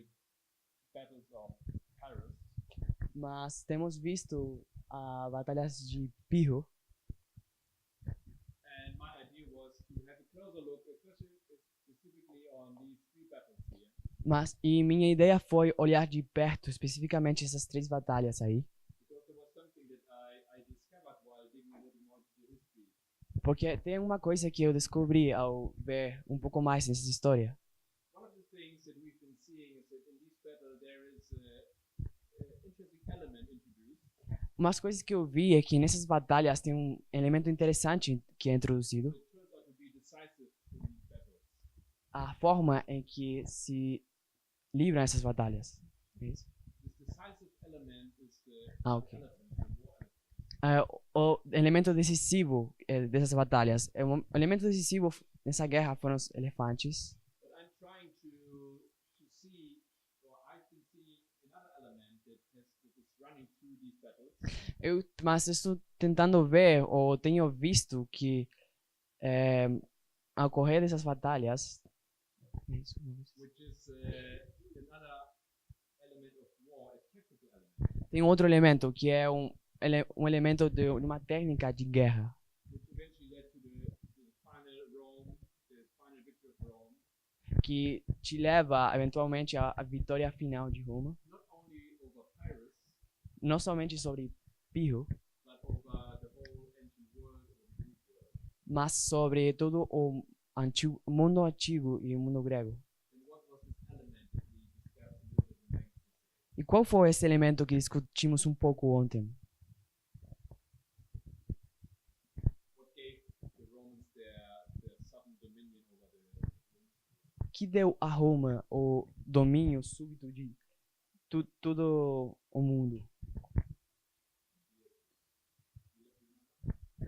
the battles of Paris. Mas temos visto batalhas de Pirro. And my idea was to have a closer look, specifically on these three battles here. Mas minha ideia foi olhar de perto especificamente essas 3 batalhas aí, Because there was something that I discovered while digging a little more into the history. porque tem uma coisa que eu descobri ao ver um pouco mais nessa história. One of the things that we've been seeing is that in this battle there is an interesting element introduced. Umas coisas que eu vi é que nessas batalhas tem um elemento interessante que é introduzido, It turns out to be decisive in these battles. a forma em que se livram essas batalhas. É isso? This decisive element is the Ok. elephant, the war elephant. O elemento decisivo dessas batalhas, o elemento decisivo nessa guerra foram os elefantes. But I'm trying to see, or I've been seeing another element that is running through these battles. Mas estou tentando ver, ou tenho visto que ao correr dessas batalhas, Which is another element of war, a technical element, tem outro elemento que é um elemento de uma técnica de guerra, which eventually led to the final Rome, the final victory of Rome, que te leva eventualmente à vitória final de Roma, not only over Pyrrhus, não somente sobre Pirro, but over the whole ancient world, over the Greek world. mas sobre todo o mundo antigo e o mundo grego. And what was this element that we discussed a little bit in length? E qual foi esse elemento que discutimos um pouco ontem? What gave the Romans their sudden dominion over the Que deu a Roma o domínio súbito de todo o mundo?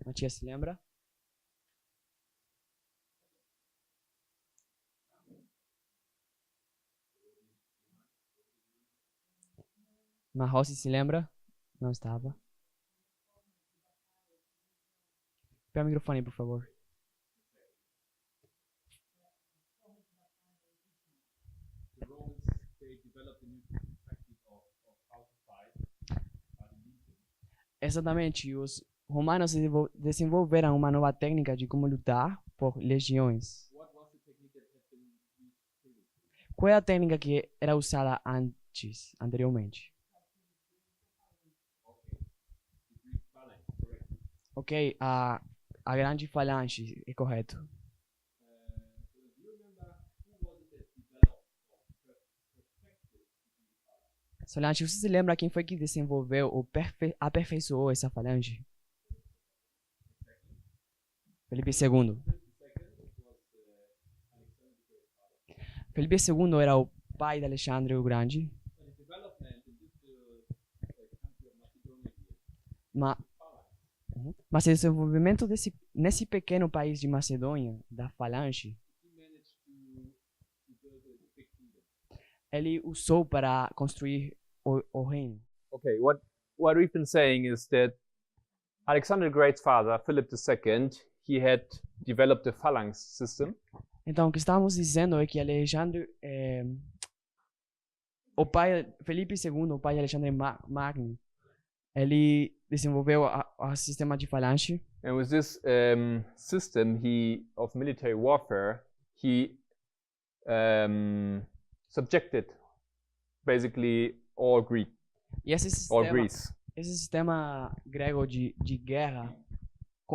Matias, se lembra? Marrossi se lembra? Não estava. Pega o microfone, por favor. The Romans, they developed a new perspective of how to fight by the legion. Exatamente, os romanos desenvolveram uma nova técnica de como lutar por legiões. What was the technique that had been used previously? Qual é a técnica que era usada anteriormente? Okay, the Greek phalanx, correct. Ok, a grande falange, é correto. So do you remember who was it that developed or perfected the phalanx? Solange, você se lembra quem foi que desenvolveu ou aperfeiçoou essa falange? Felipe II. The second was Alexander the Great father. Felipe II era o pai de Alexandre o Grande, And the development in this country of Macedonia here, ma- phalanx, mas o desenvolvimento nesse pequeno país de Macedônia, da falange, he managed to build a big kingdom. ele usou para construir o reino. Okay, what we've been saying is that Alexander the Great's father, Philip II, he had developed a phalanx system, Então, o que estávamos dizendo é que Alexandre, o pai Felipe II, o pai de Alexandre Magno, ele desenvolveu o sistema de falange. and with this system of military warfare, he subjected basically all E all Greece. esse sistema grego de guerra,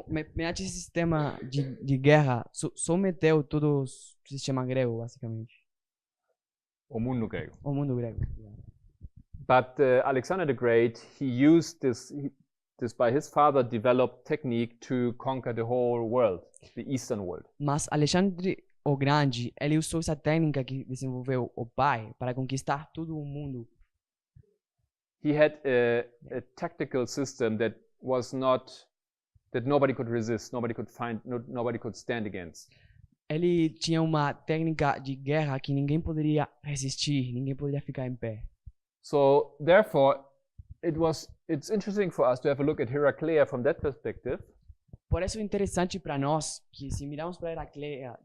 mediante esse sistema de guerra, submeteu todo o sistema grego, basicamente. O mundo grego. O mundo grego. But Alexander the Great, he used this by his father developed technique to conquer the whole world, the Eastern world. Mas Alexandre o Grande, ele usou essa técnica que desenvolveu o pai para conquistar todo o mundo. He had a tactical system that nobody could resist, nobody could stand against. Ele tinha uma técnica de guerra que ninguém poderia resistir, ninguém poderia ficar em pé. So therefore, it's interesting for us to have a look at Heraclea from that perspective, Por isso é interessante para nós que se miramos para Heracleia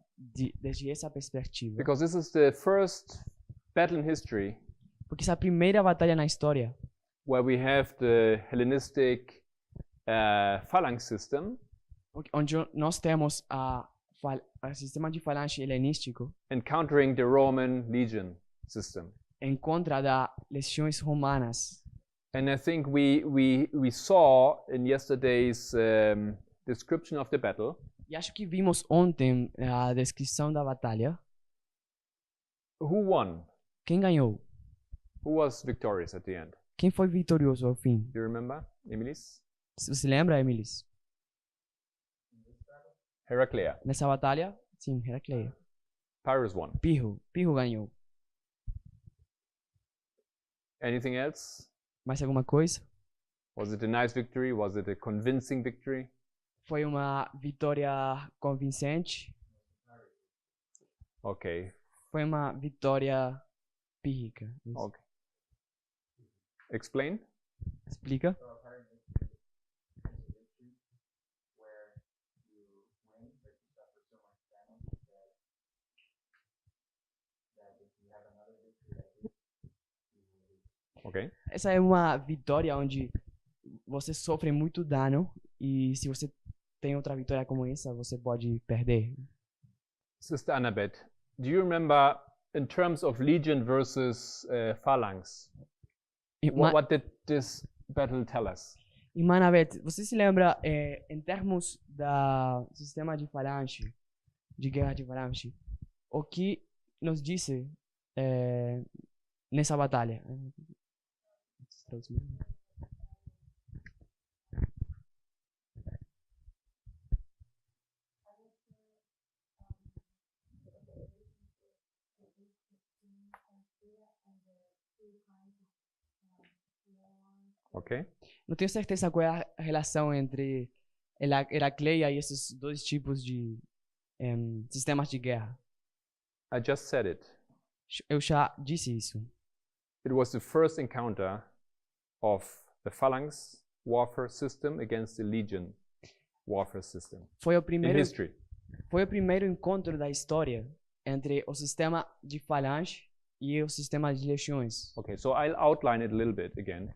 desde essa perspectiva, because this is the first battle in history Porque essa primeira batalha na história, where we have the Hellenistic phalanx system onde nós temos o sistema de falange helenístico encountering the Roman legion system. em contra das legiões romanas. And I think we saw in yesterday's description of the battle E acho que vimos ontem a descrição da batalha. who won, Quem ganhou? who was victorious at the end. Quem foi vitorioso ao fim? Do you remember, Emilis? Você lembra, Emilis? Heraclea. Nessa batalha? Sim, Heracleia. Pyrrhus won. Pirro ganhou. Anything else? Mais alguma coisa? Was it a nice victory? Was it a convincing victory? Foi uma vitória convincente? Okay. Foi uma vitória pírrica? Isso. Okay. Explain. Explica. So apparently it's a victory where you win, but you suffer so much damage that if you have another victory like this, you will lose. Okay. Essa é uma vitória onde você sofre muito dano e se você tem outra vitória como essa, você pode perder. Sister Annabeth, do you remember in terms of legion versus phalanx? What did this battle tell us? Irmã Anabeth, você se lembra, em termos da sistema de falange, de guerra de falange, o que nos disse nessa batalha? Okay. Não tenho certeza qual é a relação entre Heracleia e esses dois tipos de sistemas de guerra. I just said it. Eu já disse isso. It was the first encounter of the phalanx warfare system against the legion warfare system Foi o in primeiro, history. foi o primeiro encontro da história entre o sistema de falange e o sistema de legiões. Okay, so I'll outline it a little bit again.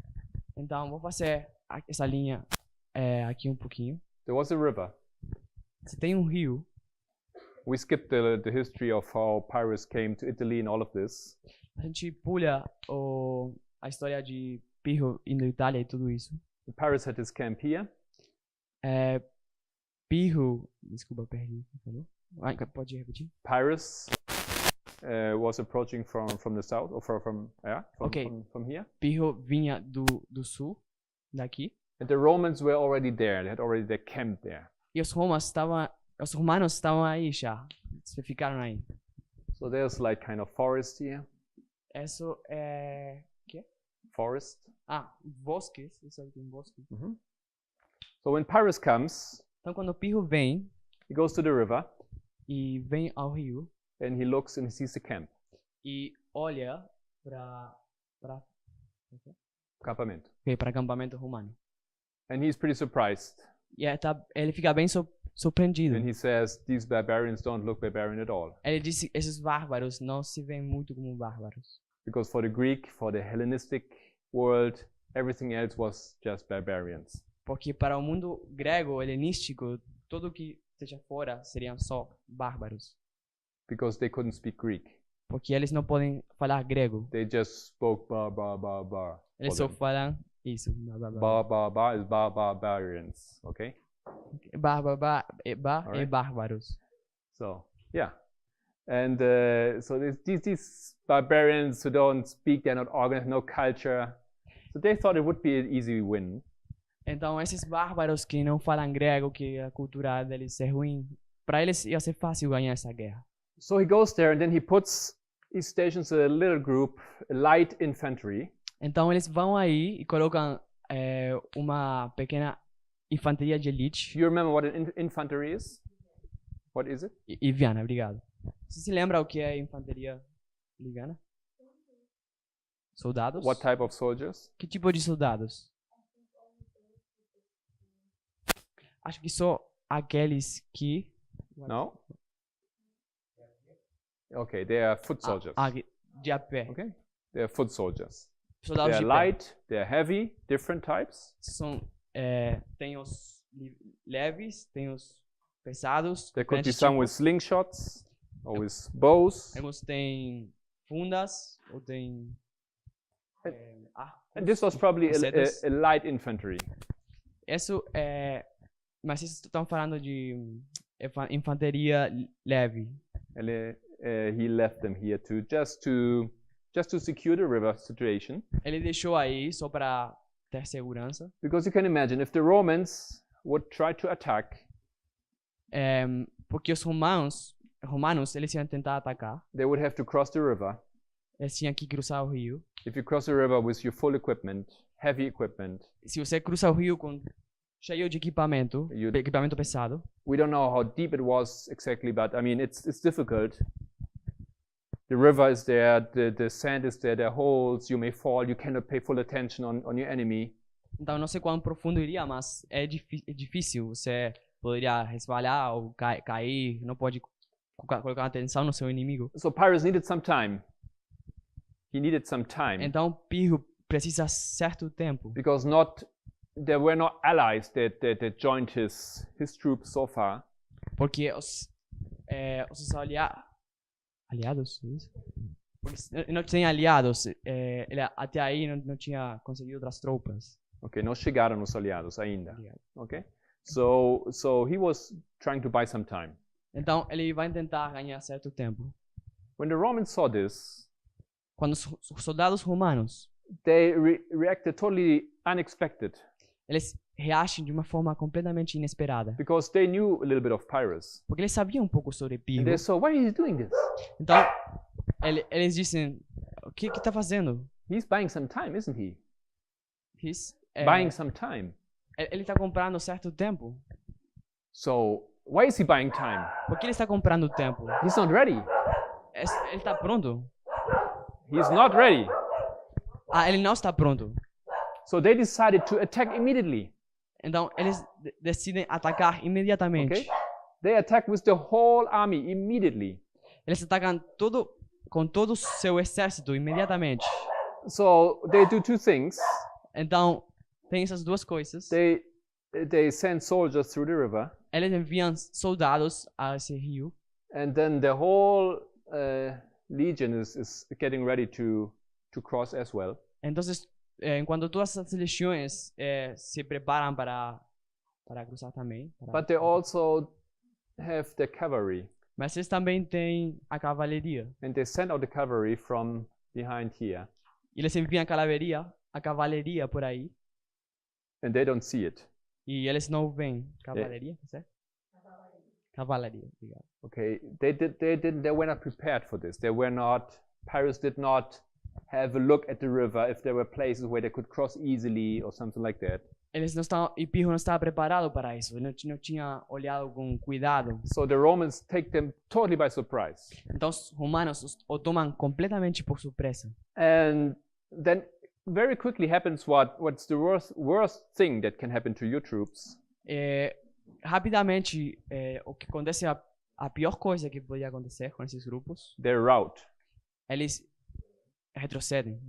Então, vou fazer essa linha aqui um pouquinho. There was a river. Você tem um rio. We skipped the history of how Pyrrhus came to Italy and all of this. A gente pula a história de Pirro indo à Itália e tudo isso. Pyrrhus had his camp here. Pirro... Desculpa, perdi. Falou? Pode repetir? Pyrrhus was approaching from the south, or Okay. from here. Pirro vinha do sul, daqui. And the Romans were already there. They had already their camp there. E os romanos estavam aí já. Eles ficaram aí. So there's like kind of forest here. Isso é... Que? Forest. Bosques. Isso aí tem bosque. So when Pyrrhus comes, Então, quando Pirro vem he goes to the river e vem ao rio and he looks and he sees the camp. e olha para Acampamento. acampamento romano. And he's pretty surprised. E ele fica bem surpreendido. And he says, these barbarians don't look barbarian at all. Ele disse, esses bárbaros não se veem muito como bárbaros. Because for the Greek, for the Hellenistic world, everything else was just barbarians. Porque para o mundo grego, helenístico, tudo que esteja fora seriam só bárbaros. Because they couldn't speak Greek. Porque eles não podem falar grego. They just spoke bar. Eles só falam isso. Bar is barbarians, okay? É Alright. bárbaros. So, yeah. And so these barbarians who don't speak, they're not organized, no culture. So they thought it would be an easy win. Então, esses bárbaros que não falam grego, que a cultura deles é ruim, para eles ia ser fácil ganhar essa guerra. So he goes there and then he stations a little group, light infantry. Então, eles vão aí e colocam uma pequena infantaria de elite. Do you remember what an infantry is? What is it? Liviana, obrigado. Você se lembra o que é infantaria liviana? Soldados? What type of soldiers? Que tipo de soldados? Acho que só aqueles que... No? Okay, they are foot soldiers. de a pé. Okay, they're foot soldiers. Soldados They're de pé. light, they're heavy, different types. Tem os leves, tem os pesados. There could be diferentes some with tipos. slingshots or with bows. Alguns têm fundas ou tem arcos. And this was probably Macetas. a light infantry. Isso é, mas vocês estão falando de infantaria leve. He left them here just to secure the river situation. Ele deixou aí só para ter segurança. Because you can imagine if the Romans would try to attack, Porque os romanos eles iam tentar atacar. they would have to cross the river. Eles tinham que cruzar o rio. If you cross the river with your full equipment, heavy equipment, Se você cruza o rio cheio de equipamento pesado. we don't know how deep it was exactly, but I mean it's difficult. The river is there, the sand is there, there are holes, you may fall, you cannot pay full attention on your enemy. Então não sei quão profundo iria, mas é difícil. Você poderia resvalar ou cair, não pode colocar atenção no seu inimigo. So Pyrrhus needed some time. He needed some time Então Pirro precisa certo tempo, because there were not allies that joined his troops so far. porque os aliados, é isso? Porque não tem aliados. Ele até aí não tinha conseguido outras tropas. Okay, não chegaram os aliados ainda. Okay, so he was trying to buy some time. Então ele vai tentar ganhar certo tempo. When the Romans saw this, Quando os soldados romanos they reacted totally unexpected eles reagem de uma forma completamente inesperada, because they knew a little bit of Pyrrhus. porque eles sabiam um pouco sobre And Pirro. they saw, why is he doing this? Então eles dizem, o que está fazendo? He's buying some time, isn't he? Buying some time. Ele está comprando certo tempo. So why is he buying time? Por que ele está comprando tempo? He's not ready. Ele está pronto? He's not ready. Ele não está pronto. So they decided to attack immediately. Então eles decidem atacar imediatamente. Okay? They attack with the whole army immediately. Eles atacam com todo o seu exército imediatamente. So they do two things. Então tem essas duas coisas. They send soldiers through the river, Eles enviam soldados a esse rio. and then the whole legion is getting ready to cross as well. Então, enquanto todas as legiões se preparam para cruzar também. But they also have the cavalry, Mas eles também têm a cavalaria. and they send out the cavalry from behind here, E eles enviam a cavalaria por aí. and they don't see it. E eles não veem. Cavalaria, certo? Cavalaria, obrigado. Okay, they were not prepared for this. Pyrrhus did not have a look at the river if there were places where they could cross easily or something like that. E Pirro não estava preparado para isso. Ele não tinha olhado com cuidado. So the Romans take them totally by surprise. Então os romanos o tomam completamente por surpresa. And then very quickly happens what's the worst thing that can happen to your troops. Rapidamente, o que acontece, a pior coisa que podia acontecer com esses grupos, Their rout. eles retrocedem.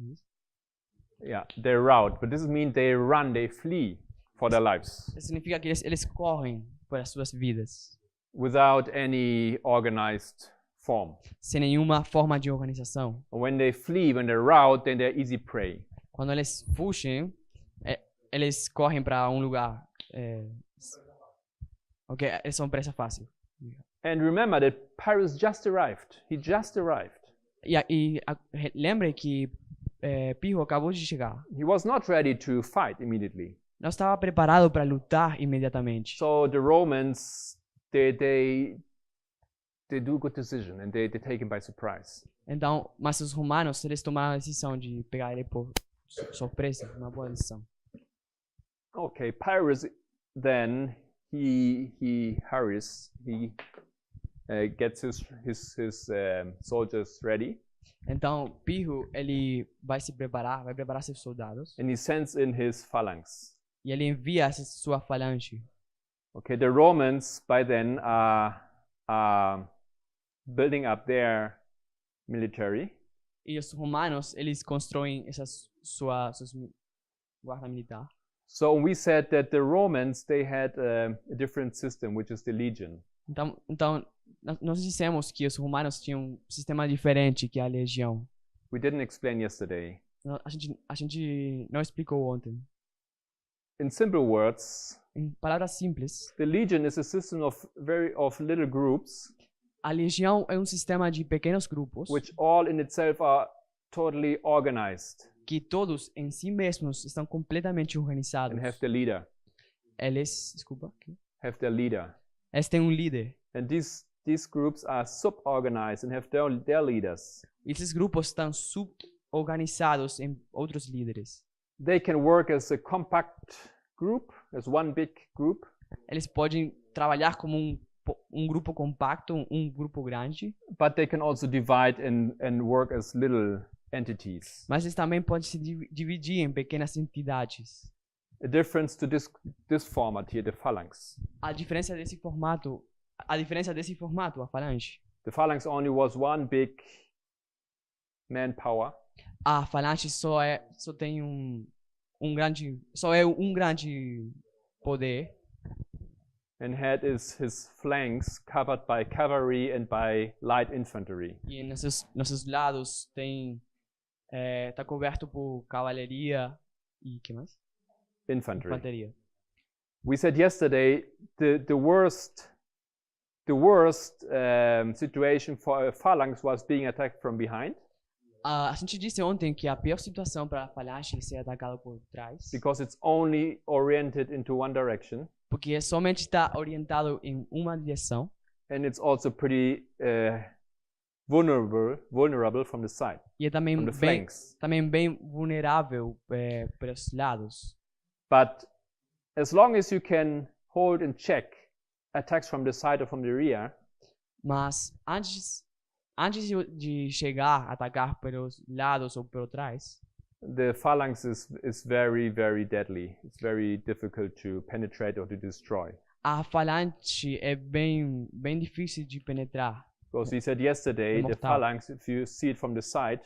Yeah, their rout. But this means they run, they flee for their lives Isso significa que eles correm por as suas vidas, without any organized form. sem nenhuma forma de organização. When they flee, when they rout, then they're easy prey. Quando eles fugem, eles correm para um lugar. Ok, eles são presa fácil. And remember that Pyrrhus just arrived. He just arrived. Lembre que Pirro acabou de chegar. He was not ready to fight immediately. Não estava preparado para lutar imediatamente. So the Romans, they do a good decision and they take him by surprise. Então, mas os romanos, eles tomaram a decisão de pegar ele por surpresa, uma boa decisão. Okay, Pyrrhus then he hurries. He gets his soldiers ready, Então, Pirro, ele vai preparar seus soldados and he sends in his phalanx. e ele envia essa sua falange. Okay, the Romans by then are building up their military. E os romanos, eles constroem essas suas guarda militar. So we said that the Romans, they had a different system, which is the legion. Então nós dissemos que os romanos tinham um sistema diferente que a legião. We didn't explain yesterday. A gente não explicou ontem. In simple words, Em palavras simples, the legion is a system of little groups, a legião é um sistema de pequenos grupos which all in itself are totally organized que todos em si mesmos estão completamente organizados. and have the leader. Eles têm um líder. And these groups are suborganized and have their leaders. Esses grupos estão suborganizados em outros líderes. They can work as a compact group, as one big group. Eles podem trabalhar como um grupo compacto, um grupo grande. But they can also divide and work as little entities. Mas eles também podem se dividir em pequenas entidades. A difference to this format here, the phalanx. A diferença desse formato, a falange. The phalanx only was one big manpower. A falange só tem um grande poder. And had his flanks covered by cavalry and by light infantry. E nossos lados tá coberto por cavalaria e que mais? Infantry. Infantaria. We said yesterday the worst situation for a phalanx was being attacked from behind. A gente disse ontem que a pior situação para a falange ser atacada por trás, because it's only oriented into one direction, porque somente está orientado em uma direção, and it's also pretty vulnerable from the side, e é também from the bem flanks. vulnerável pelos lados. But as long as you can hold and check attacks from the side or from the rear, Mas antes de chegar a atacar pelos lados ou por trás, the phalanx is very, very deadly. It's very difficult to penetrate or to destroy. a falange é bem difícil de penetrar. Because we said yesterday, the Mortal. phalanx, if you see it from the side,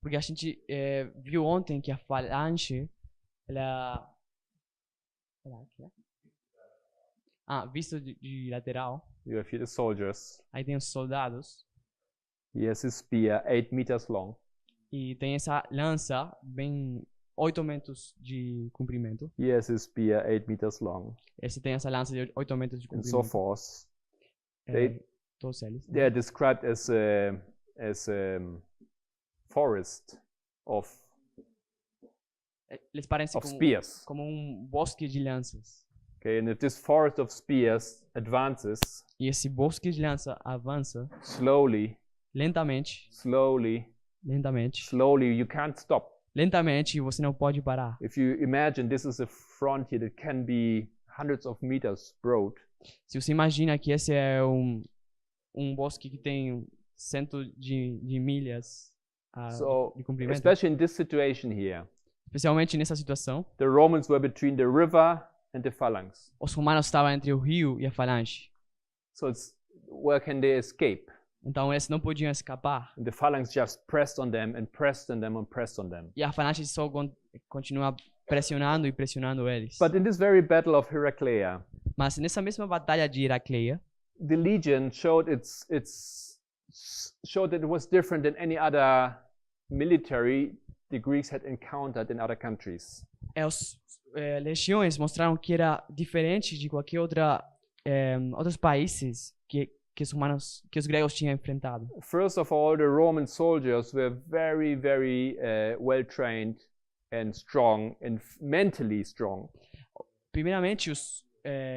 Porque a gente viu ontem que a falange, visto de lateral, you have here the soldiers. aí tem os soldados, He has his spear 8 meters long. e tem essa lança bem 8 metros de comprimento. He has his spear 8 meters long. Esse tem essa lança de 8 metros de And so comprimento. forth. Todos eles. They are described as a forest of Eles parecem spears. como bosque de lanças. Okay, and if this forest of spears advances E esse bosque de lança avança slowly, lentamente, you can't stop. lentamente, e você não pode parar. If you imagine this is a frontier that can be hundreds of meters broad, Se você imagina que esse é um bosque que tem centos de milhas so de comprimento, especially in this situation here, especialmente nessa situação, the Romans were between the river and the phalanx. os romanos estavam entre o rio e a falange. So where can they escape? Então eles não podiam escapar. And the phalanx just pressed on them and pressed on them and pressed on them. E a falange só continua pressionando e pressionando eles. But in this very battle of Heraclea, Mas nessa mesma batalha de Heracleia, the legion showed showed that it was different than any other military the Greeks had encountered in other countries. Os legiões mostraram que era diferente de qualquer outros países que os gregos tinham enfrentado. First of all, the Roman soldiers were very, very well trained and strong and mentally strong. Primeiramente, os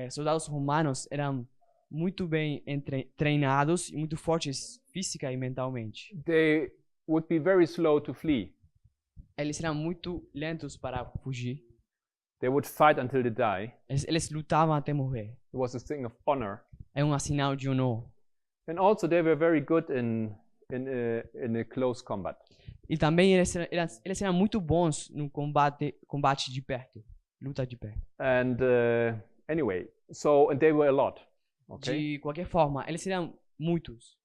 soldados romanos eram muito bem treinados e muito fortes física e mentalmente. They would be very slow to flee. Eles eram muito lentos para fugir. They would fight until they die. Eles lutavam até morrer. It was a thing of honor. É um sinal de honor. And also they were very good in a close combat. E também eles eram muito bons no combate de perto, luta de perto. And anyway, and they were a lot. Okay. De qualquer forma, eles eram muitos.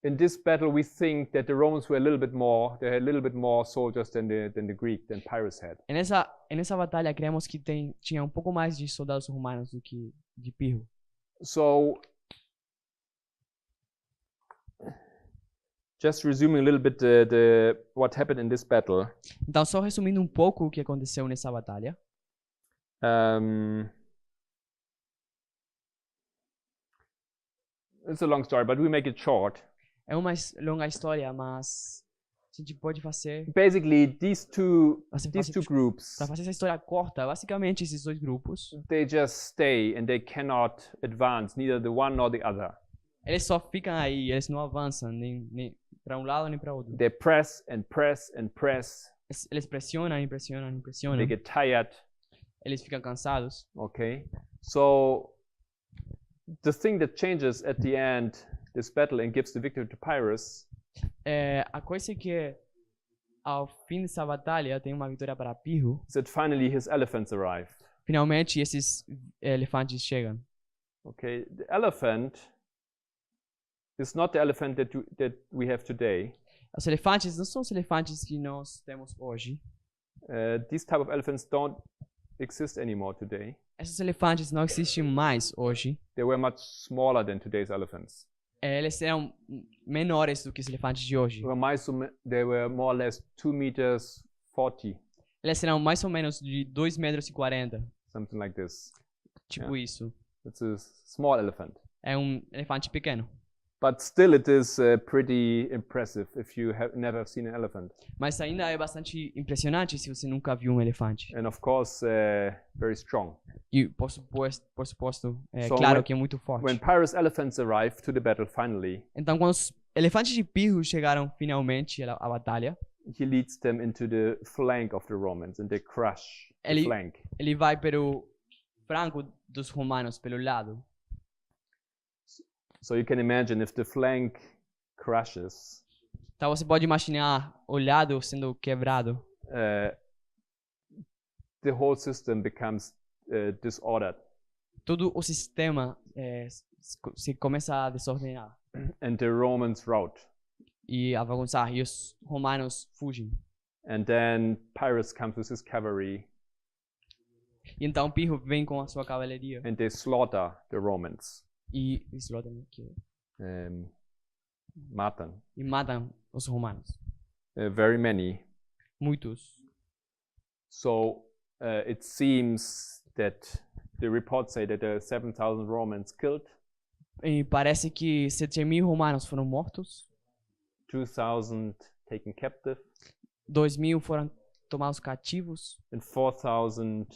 in this battle, we think that the Romans were a little bit more. They had a little bit more soldiers than the Pyrrhus had. En esa batalha, creemos que tinha um pouco mais de soldados romanos do que de Pirro. So, just resuming a little bit what happened in this battle. Então, só resumindo um pouco o que aconteceu nessa batalha. It's a long story, but we make it short. É uma longa história, mas a gente pode fazer... Basically, these two groups, Para fazer essa história curta, basicamente esses dois grupos, they just stay and they cannot advance, neither the one nor the other. eles só ficam aí, eles não avançam nem para um lado nem para outro. They press and press and press. Eles pressionam, pressionam, pressionam. They get tired. Eles ficam cansados. Okay, so the thing that changes at the end this battle and gives the victory to Pyrrhus A coisa é que ao fim dessa batalha tem uma vitória para Pirro. is that finally his elephants arrive. Finalmente esses elefantes chegam. Okay, the elephant is not the elephant that we have today. Os elefantes não são os elefantes que nós temos hoje. These type of elephants don't exist anymore today. Esses elefantes não existem mais hoje. They were much smaller than today's elephants. Eles eram menores do que os elefantes de hoje. They were more or less 2 meters 40, Eles eram mais ou menos de 2,40 metros. something like this. Tipo isso. It's a small elephant. É um elefante pequeno. But still it is pretty impressive if you have never seen an elephant. Mas ainda é bastante impressionante se você nunca viu um elefante. And of course, very strong. E por suposto, é So claro when- que é muito forte. When Pyrrhus' elephants arrive to the battle finally, Então, quando os elefantes de Pirro chegaram finalmente à batalha, he leads them into the flank of the Romans and they crush the Ele- flank. ele vai pelo franco dos romanos, pelo lado. So you can imagine if the flank crushes, Então, você pode imaginar o lado sendo quebrado. the whole system becomes disordered. Todo o sistema se começa a desordenar And the Romans rout. e a bagunçar. E os romanos fugem. And then Pyrrhus comes with his cavalry E então Pirro vem com a sua cavalaria and they slaughter the Romans. e Matam. matam os romanos. Very many. Muitos. So it seems that the reports say that there are 7,000 Romans killed, E parece que 7.000 romanos foram mortos. 2,000 taken captive, 2.000 foram tomados cativos. and 4,000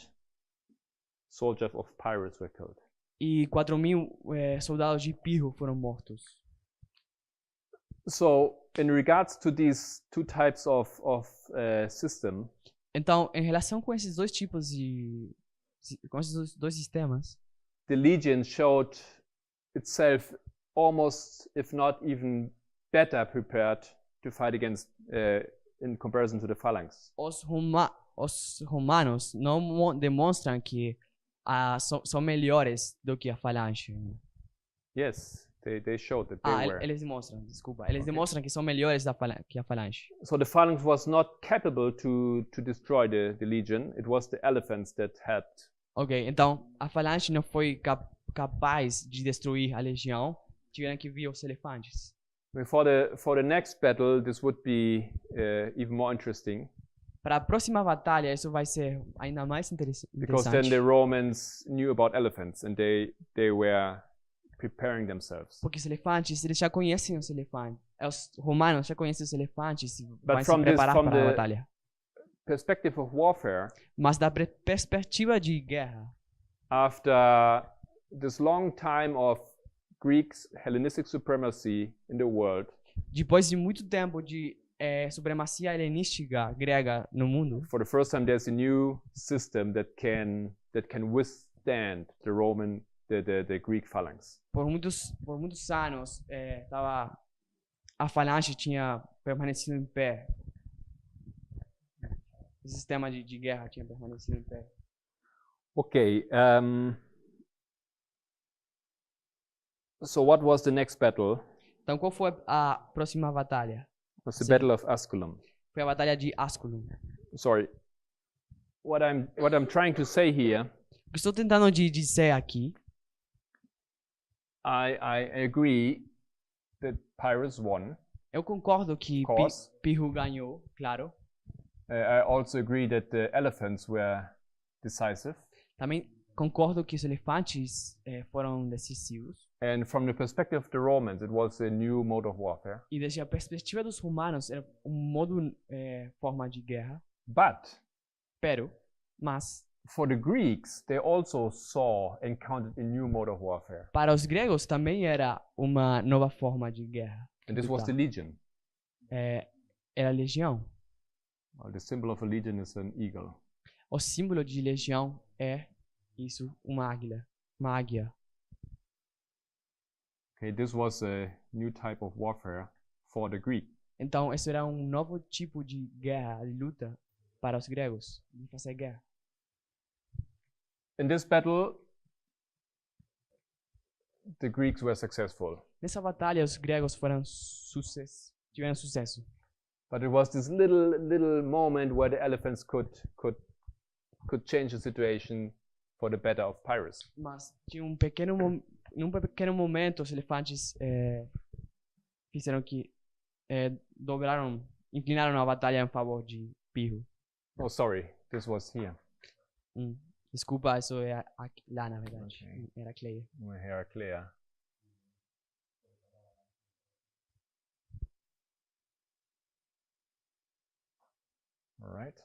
soldiers of Pyrrhus were killed. E 4.000 soldados de Pirro foram mortos. So in regards to these two types of system, Então, em relação com esses dois tipos com esses dois sistemas, the legion showed itself almost, if not even better prepared to fight against in comparison to the phalanx. os romanos não demonstram que são melhores do que a falange. Yes, they showed that they were. Eles demonstram, desculpa. Eles demonstram que são melhores que a falange. So the phalanx was not capable to destroy the legion. It was the elephants that had. Ok, então a falange não foi capaz de destruir a legião. Tiveram que vir os elefantes. For the next battle, this would be even more interesting. Para a próxima batalha, isso vai ser ainda mais Because then interessante. the Romans knew about elephants and they were preparing themselves. Porque os elefantes, eles já conhecem os elefantes. Os romanos já conhecem os elefantes e vão se from preparar from para a the batalha. perspective of warfare, Mas da perspectiva de guerra, after this long time of Greeks Hellenistic supremacy in the world, depois de muito tempo de supremacia helenística grega no mundo, for the first time there's a new system that can withstand the Greek phalanx. por muitos anos, a falange tinha permanecido em pé. O sistema de guerra tinha permanecido em pé. Okay. So what was the next battle? Então, qual foi a próxima batalha? It was the Sim. Battle of Asculum. Foi a batalha de Asculum. Sorry. What I'm trying to say here, O que estou tentando dizer aqui, I agree that Pyrrhus won. eu concordo que Course. Pirro ganhou, claro. I also agree that the elephants were decisive. Também concordo que os elefantes foram decisivos. And from the perspective of the Romans, it was a new mode of warfare. E desde a perspectiva dos romanos, era forma de guerra. Mas For the Greeks, they also saw and counted a new mode of warfare. para os gregos também era uma nova forma de guerra. And this was the legion. Era a legião. Well, the symbol of a legion is an eagle. O símbolo de legião é isso, uma águia. Uma águia. Okay, this was a new type of warfare for the Greek. Então, isso era um novo tipo de guerra, de luta para os gregos, de fazer guerra. In this battle, the Greeks were successful. Nessa batalha, os gregos tiveram sucesso. But it was this little moment where the elephants could change the situation for the better of Pyrrhus. Mas tinha num pequeno momento, os elefantes fizeram que inclinaram a batalha em favor de Pirro. Oh, sorry, this was here. Desculpa, isso é lá na verdade. Okay. Era Cleia. My hair clear. All right.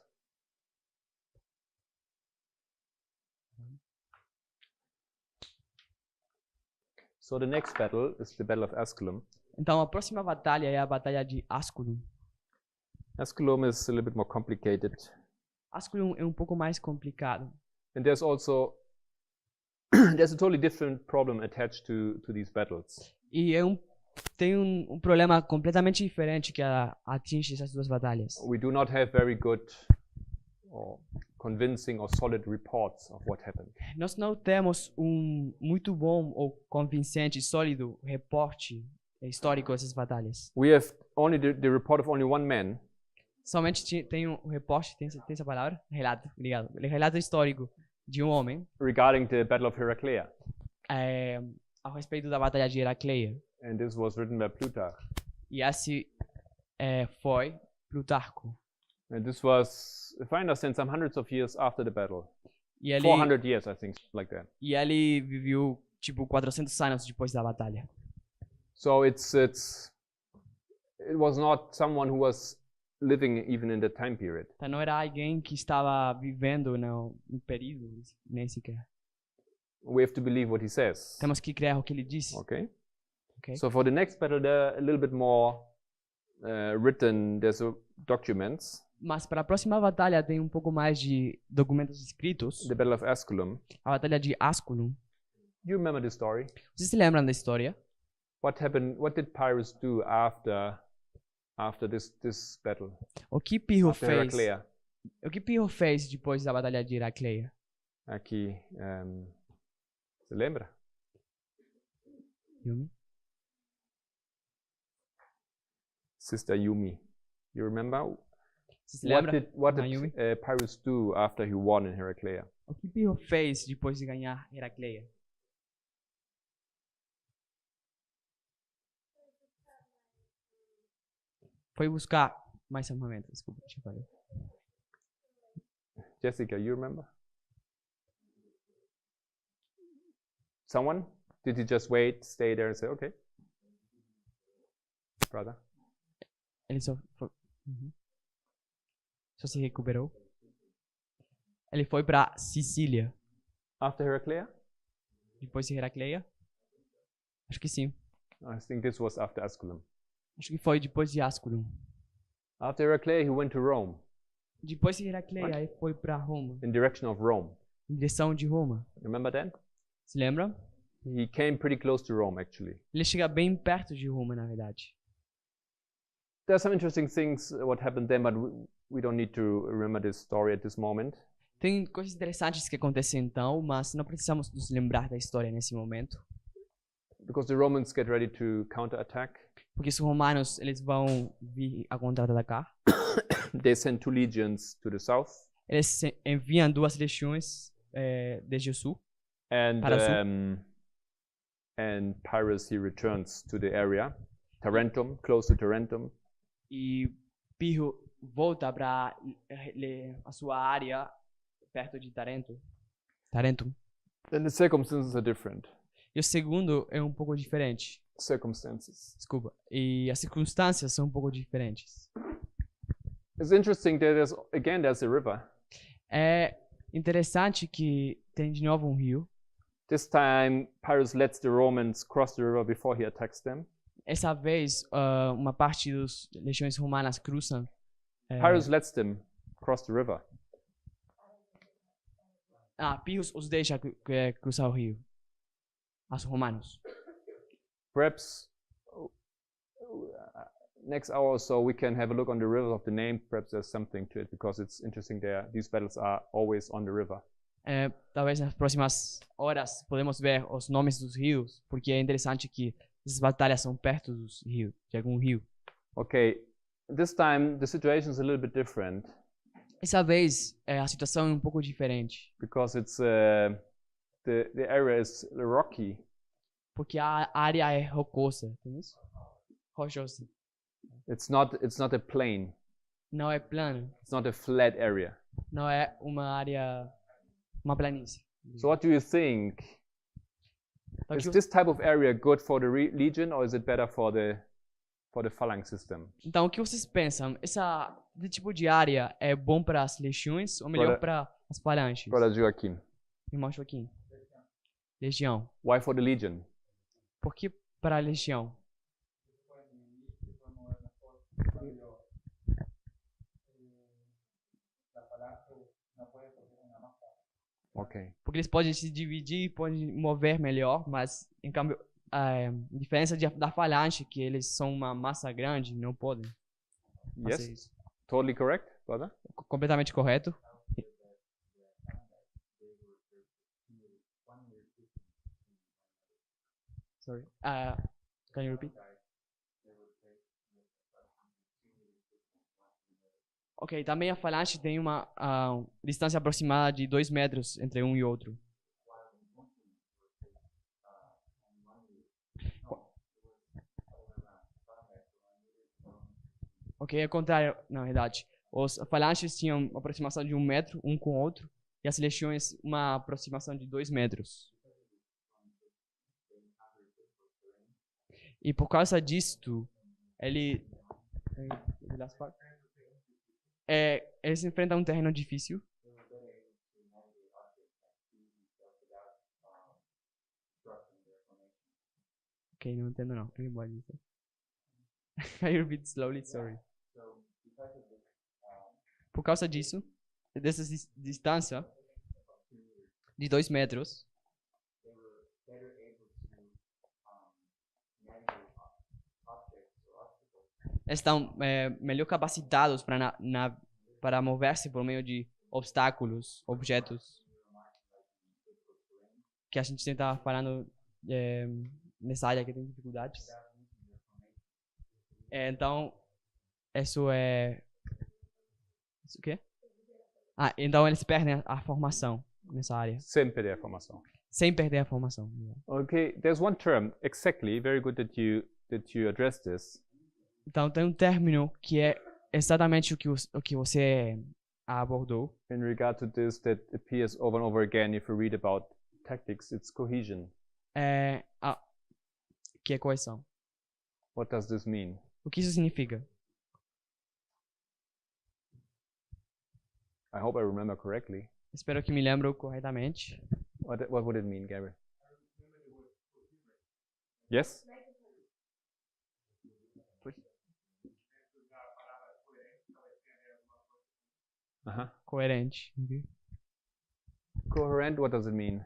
So the next battle is the Battle of Asculum. Então a próxima batalha é a batalha de Asculum. Asculum is a little bit more complicated. Asculum é um pouco mais complicado. And there's also there's a totally different problem attached to these battles. E tem um problema completamente diferente que atinge essas duas batalhas. We do not have very good or convincing or solid reports of what happened. Nós não temos muito bom ou convincente, sólido reporte histórico dessas batalhas. We have only the report of only one man. Somente tem um reporte, tem essa palavra? Relato, obrigado. Relato histórico de um homem Regarding the Battle of Heraclea. A respeito da batalha de Heracleia. And this was written by Plutarch. E esse foi Plutarco. And this was, if I understand, some hundreds of years after the battle. E ele, 400 years, I think, like that. E ele viveu tipo 400 anos depois da batalha. So it was not someone who was living even in that time period. Então não era alguém que estava vivendo no período nem sequer. We have to believe what he says. Temos que crer o que ele disse. Okay. Okay. So for the next battle, there are a little bit more written. There's documents. Mas para a próxima batalha tem um pouco mais de documentos escritos. The Battle of Asculum. A batalha de Asculum. Do you remember the story? Vocês se lembram da história? What happened? What did Pyrrhus do after this battle? O que Pirro After fez? Heraclea. O que Pirro fez depois da batalha de Heracleia? Aqui, você lembra? Yumi? Sister Yumi. You remember? Você se lembra? What da did Yumi? Pyrrhus do after he won in Heraclea? O que Pirro fez depois de ganhar Heracleia? Foi buscar mais armamento, desculpa, deixa eu falar. Jessica, you remember? Someone? Did he just wait, stay there and say, okay? Brother? Ele só se recuperou. Ele foi para Sicília. After Heraclea? Depois de Heracleia? Acho que sim. I think this was after Asculum. Acho que foi depois de Asculum. After Heraclea, he went to Rome, Depois de Heracleia, ele foi para Roma. in direction of Rome. Em direção de Roma. Remember that? Se lembra? He came pretty close to Rome, actually. Ele chega bem perto de Roma, na verdade. There are some interesting things what happened then, but we don't need to remember this story at this moment. Tem coisas interessantes que acontecem então, mas não precisamos nos lembrar da história nesse momento. because the Romans get ready to counterattack. Porque os romanos eles vão vir a contra-atacar. They send 2 legions to the south, Eles enviam 2 legiões desde o sul. and Para sul. And Pyrrhus he returns to the area, Tarentum, close to Tarentum, E Pirro volta para a sua área perto de Tarentum. then the circumstances are different. E o segundo é um pouco diferente. Circumstances. Desculpa. E as circunstâncias são um pouco diferentes. It's interesting that there's a river. É interessante que tem de novo um rio. This time, Pyrrhus lets the Romans cross the river before he attacks them. Essa vez, uma parte das legiões romanas cruzam. Pyrrhus lets them cross the river. Pirros os deixa cruzar o rio. Os romanos. Perhaps next hour or so we can have a look on the rivers of the name. Perhaps there's something to it because it's interesting there. These battles are always on the river. Talvez nas próximas horas podemos ver os nomes dos rios, porque é interessante que essas batalhas são perto dos rios, de algum rio. Okay, this time the situation is a little bit different. Essa vez a situação é um pouco diferente, Because it's the area is rocky. porque a área é rocosa, tem isso? Rochosa. It's not a plain. Não é plano, It's not a flat area. não é uma planície. So what do you think? Então, Is this type of area good for the legion, or is it better for the phalanx system? Então, o que vocês pensam? Esse tipo de área é bom para as legiões ou melhor para as falanges? Brother Joachim, Irmão Joaquim. Legião. why for the legion? Por que para a legião? Okay. Porque eles podem se dividir, podem mover melhor, mas em câmbio, a diferença da falange, que eles são uma massa grande, não podem fazer Yes, isso. totally correct, brother. Completamente correto. Sorry. Can you repeat? Ok, também a falange tem uma distância aproximada de 2 metros entre um e outro. Ok, é o contrário, na verdade. Os falanges tinham uma aproximação de 1 metro, um com o outro, e as legiões uma aproximação de 2 metros. E por causa disto, eles enfrentam um terreno difícil. Ok, não entendo não. Can you repeat slowly? Sorry. Por causa disso, dessa distância de 2 metros, estão melhor capacitados para mover-se por meio de obstáculos, objetos, que a gente está falando nessa área que tem dificuldades. Então, isso é... Isso o quê? Então eles perdem a formação nessa área. Sem perder a formação. Sem perder a formação. Okay, there's one term, exactly, very good that you address this. Então tem um término que é exatamente o que você abordou. In regard to this, that appears over and over again if you read about tactics, it's cohesion. Que é coesão. What does this mean? O que isso significa? I hope I remember correctly. Espero que me lembro corretamente. What would it mean, Gary? Yes? Coerente. Coherent, what does it mean?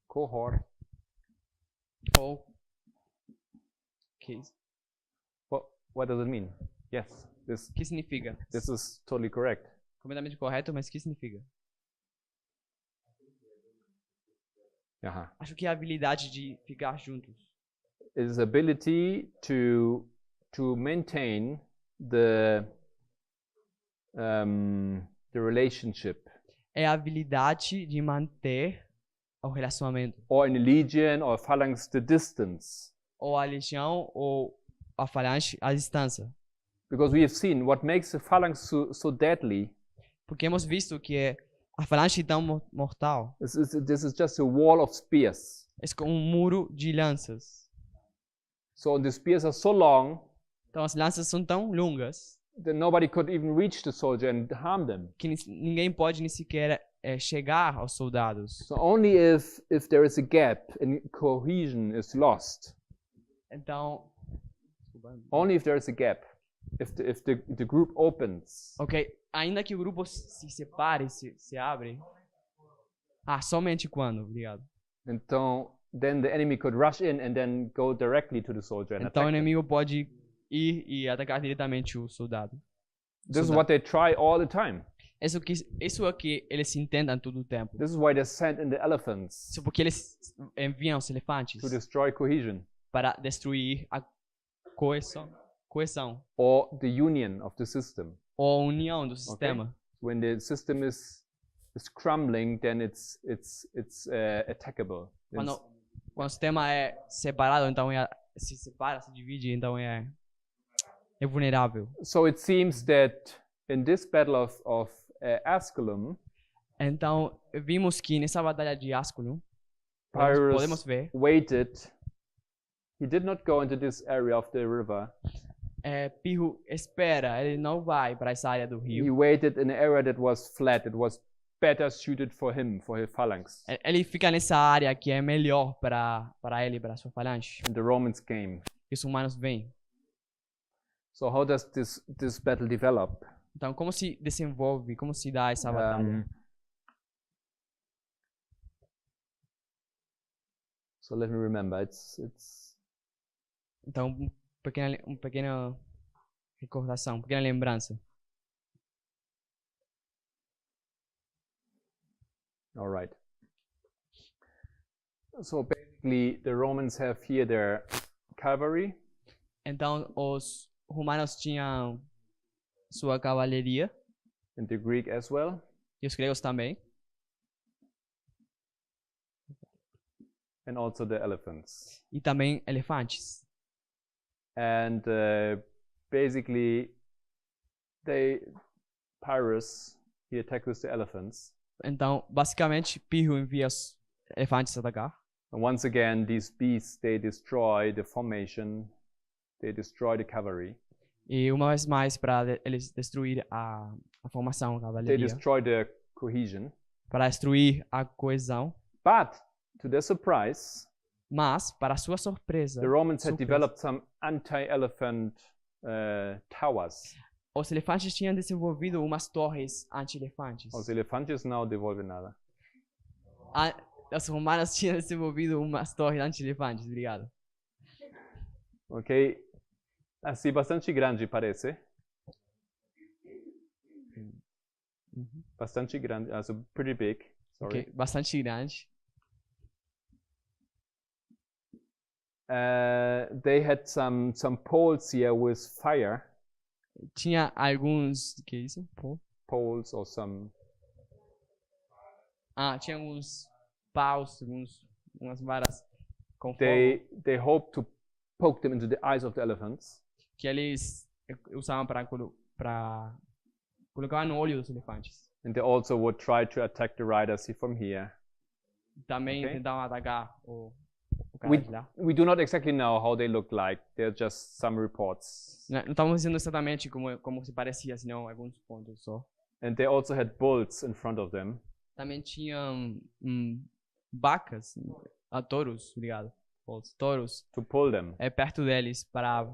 Cohort. Okay. What does it mean? Yes, O que significa? this is totally correct. Completamente correto, mas o que significa? Uh-huh. Acho que é a habilidade de ficar juntos. It is ability to maintain the relationship, É a habilidade de manter o relacionamento. or in a legion or phalanx the distance, Ou a legião ou a falange à distância. because we have seen what makes the phalanx so deadly. Porque hemos visto que a falange tão mortal This is just a wall of spears. é como um muro de lanças. So the spears are so long Então as lanças são tão longas that nobody could even reach the soldier and harm them. que ninguém pode nem sequer chegar aos soldados. So only if there is a gap and cohesion is lost, Então, only if there is a gap, if the group opens, ok, ainda que o grupo se separe, se abre. Somente quando, obrigado. então then the enemy could rush in and then go directly to the soldier and Então o attack them. inimigo pode ir e atacar diretamente o soldado. This is what they try all the time. Isso é o que eles intentam todo o tempo. This is why they send in the elephants Isso porque eles enviam os elefantes to destroy cohesion para destruir a coesão or the union of the system. ou a união do sistema. When the system is crumbling, then it's attackable. Quando o sistema é separado, então se separa, se divide, então é vulnerável. So it seems that in this battle of Asculum, Então vimos que nessa batalha de Asculum podemos Pyrrhus ver waited. He did not go into this area of the river. Pirro espera, ele não vai para essa área do He rio. waited in an area that was flat. It was better suited for him, for his phalanx. Ele fica nessa área que é melhor para ele, para sua falange. And the Romans came. E os humanos vêm. So how does this battle develop? Então, como se desenvolve, como se dá essa batalha? So let me remember. It's Então, uma pequena recordação, uma pequena lembrança. all right. So basically, the Romans have here their cavalry. Então, os romanos tinham sua cavalaria And the Greek as well. e os gregos também. And also the elephants. E também elefantes. And basically, Pyrrhus, he attacked with the elephants. Então, basicamente, Pirro envia os elefantes atacar. And once again, these beasts, they destroy the formation, they destroy the cavalry, E uma vez mais, para eles destruir a formação, a they cavalaria, destroy the cohesion. para destruir a coesão. But to their surprise, Mas, para sua surpresa, the Romans had surpresa, developed some anti-elephant towers. os elefantes tinham desenvolvido umas torres anti-elefantes. Os elefantes não devolvem nada. Os romanos tinham desenvolvido umas torres anti-elefantes. Obrigado. Ok? Assim, bastante grande parece. Bastante grande, also pretty big. Sorry. Okay. Bastante grande. They had some poles here with fire. Tinha alguns... O que é isso? Poles or some... Tinha alguns paus, umas varas com fogo. They hoped to poke them into the eyes of the elephants. Que eles usavam para colocar no olho dos elefantes. And they also would try to attack the riders from here. Também Okay. tentavam atacar o cara de lá. We do not exactly know how they look like. They're just some reports. Não estamos dizendo exatamente como se parecia, senão alguns pontos só. And they also had bulls in front of them. Também tinham vacas, touros, obrigado. Touros To pull them. perto deles para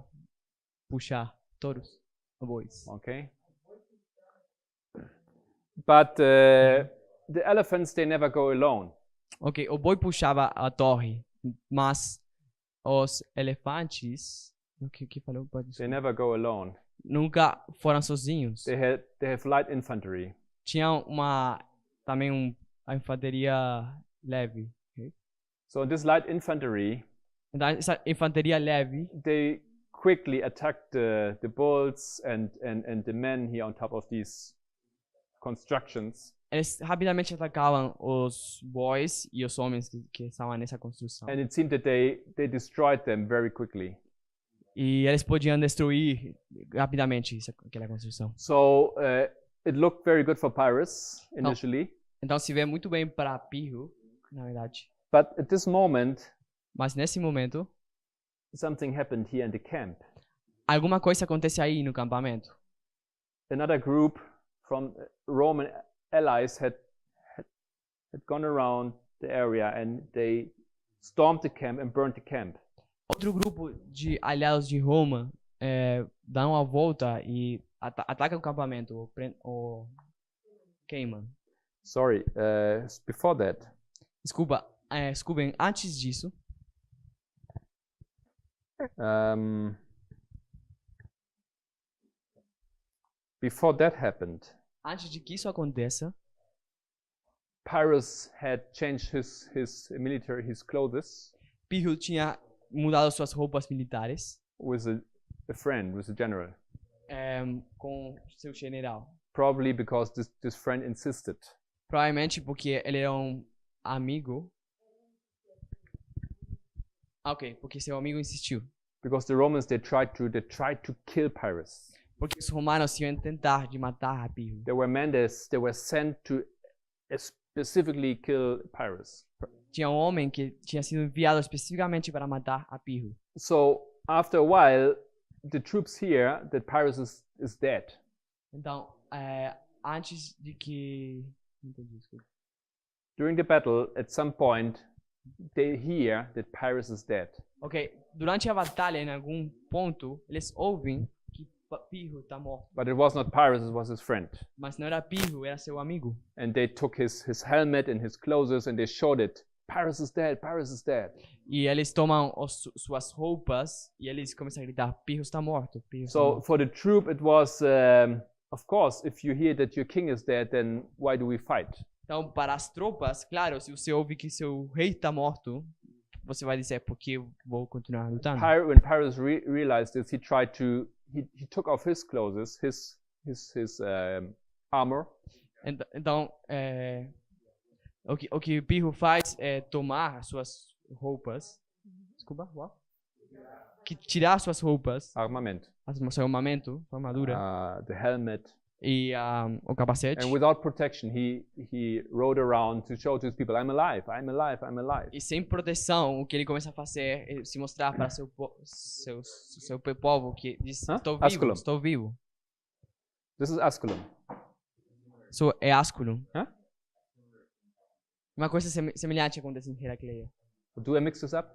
puxar touros, bois. Okay. But the elephants, they never go alone. Ok, o boi puxava a torre, mas os elefantes, o que falou? They never go alone. Nunca foram sozinhos. They have light infantry. Tinha também a infantaria leve. So this light infantry, Então essa infantaria leve, they quickly attacked the bulls and the men here on top of these constructions. eles rapidamente atacavam os bois e os homens que estavam nessa construção. And it seemed that they destroyed them very quickly. E eles podiam destruir rapidamente aquela construção. So it looked very good for Pyrrhus initially. Então se vê muito bem para Pirro, na verdade. But at this moment, Mas nesse momento, something happened here in the camp. alguma coisa acontece aí no campamento. Another group from Roman allies had gone around the area and they stormed the camp and burned the camp. Outro grupo de aliados de Roma dão a volta e ataca o campamento ou queima. Sorry, before that, Desculpem, antes disso, before that happened, antes de que isso aconteça, Pyrrhus had changed his clothes Pirro tinha mudado suas roupas militares with a friend, with a general. Com seu general. Probably because this friend insisted. Provavelmente porque ele era um amigo. Ok, porque seu amigo insistiu. Because the Romans they tried to kill Pyrrhus. Porque os romanos iam tentar de matar Pirro. There were men that were sent to specifically kill Pyrrhus. Tinha um homem que tinha sido enviado especificamente para matar a Pirro. So after a while, the troops hear that Pyrrhus is dead. Então, antes de que... Entendi, desculpa. During the battle, at some point, they hear that Pyrrhus is dead. Ok, durante a batalha, em algum ponto, eles ouvem que Pirro está morto. But it was not Pyrrhus, it was his friend. Mas não era Pirro, era seu amigo. And they took his helmet and his clothes and they showed it. Pyrrhus is dead, Pyrrhus is dead. E eles tomam suas roupas e eles começam a gritar, Pirro está morto, Pirro está So morto. for the troop, it was, of course, if you hear that your king is dead, then why do we fight? Então, para as tropas, claro, se você ouve que seu rei está morto, você vai dizer, porque eu vou continuar lutando. When Pyrrhus realized this, he took off his clothes, his armor, Então, o que Pirro faz é tomar suas roupas, desculpa, tirar suas roupas, armamento, seu armamento, sua armadura, the helmet, e o capacete. and without protection, he rode around to show to his people, I'm alive, I'm alive, I'm alive. E sem proteção, o que ele começa a fazer é se mostrar para seu povo que diz, estou vivo, Asculum. estou vivo. This is Asculum. Isso é Asculum. Huh? Uma coisa semelhante acontece em Heracleia. Do I mix this up?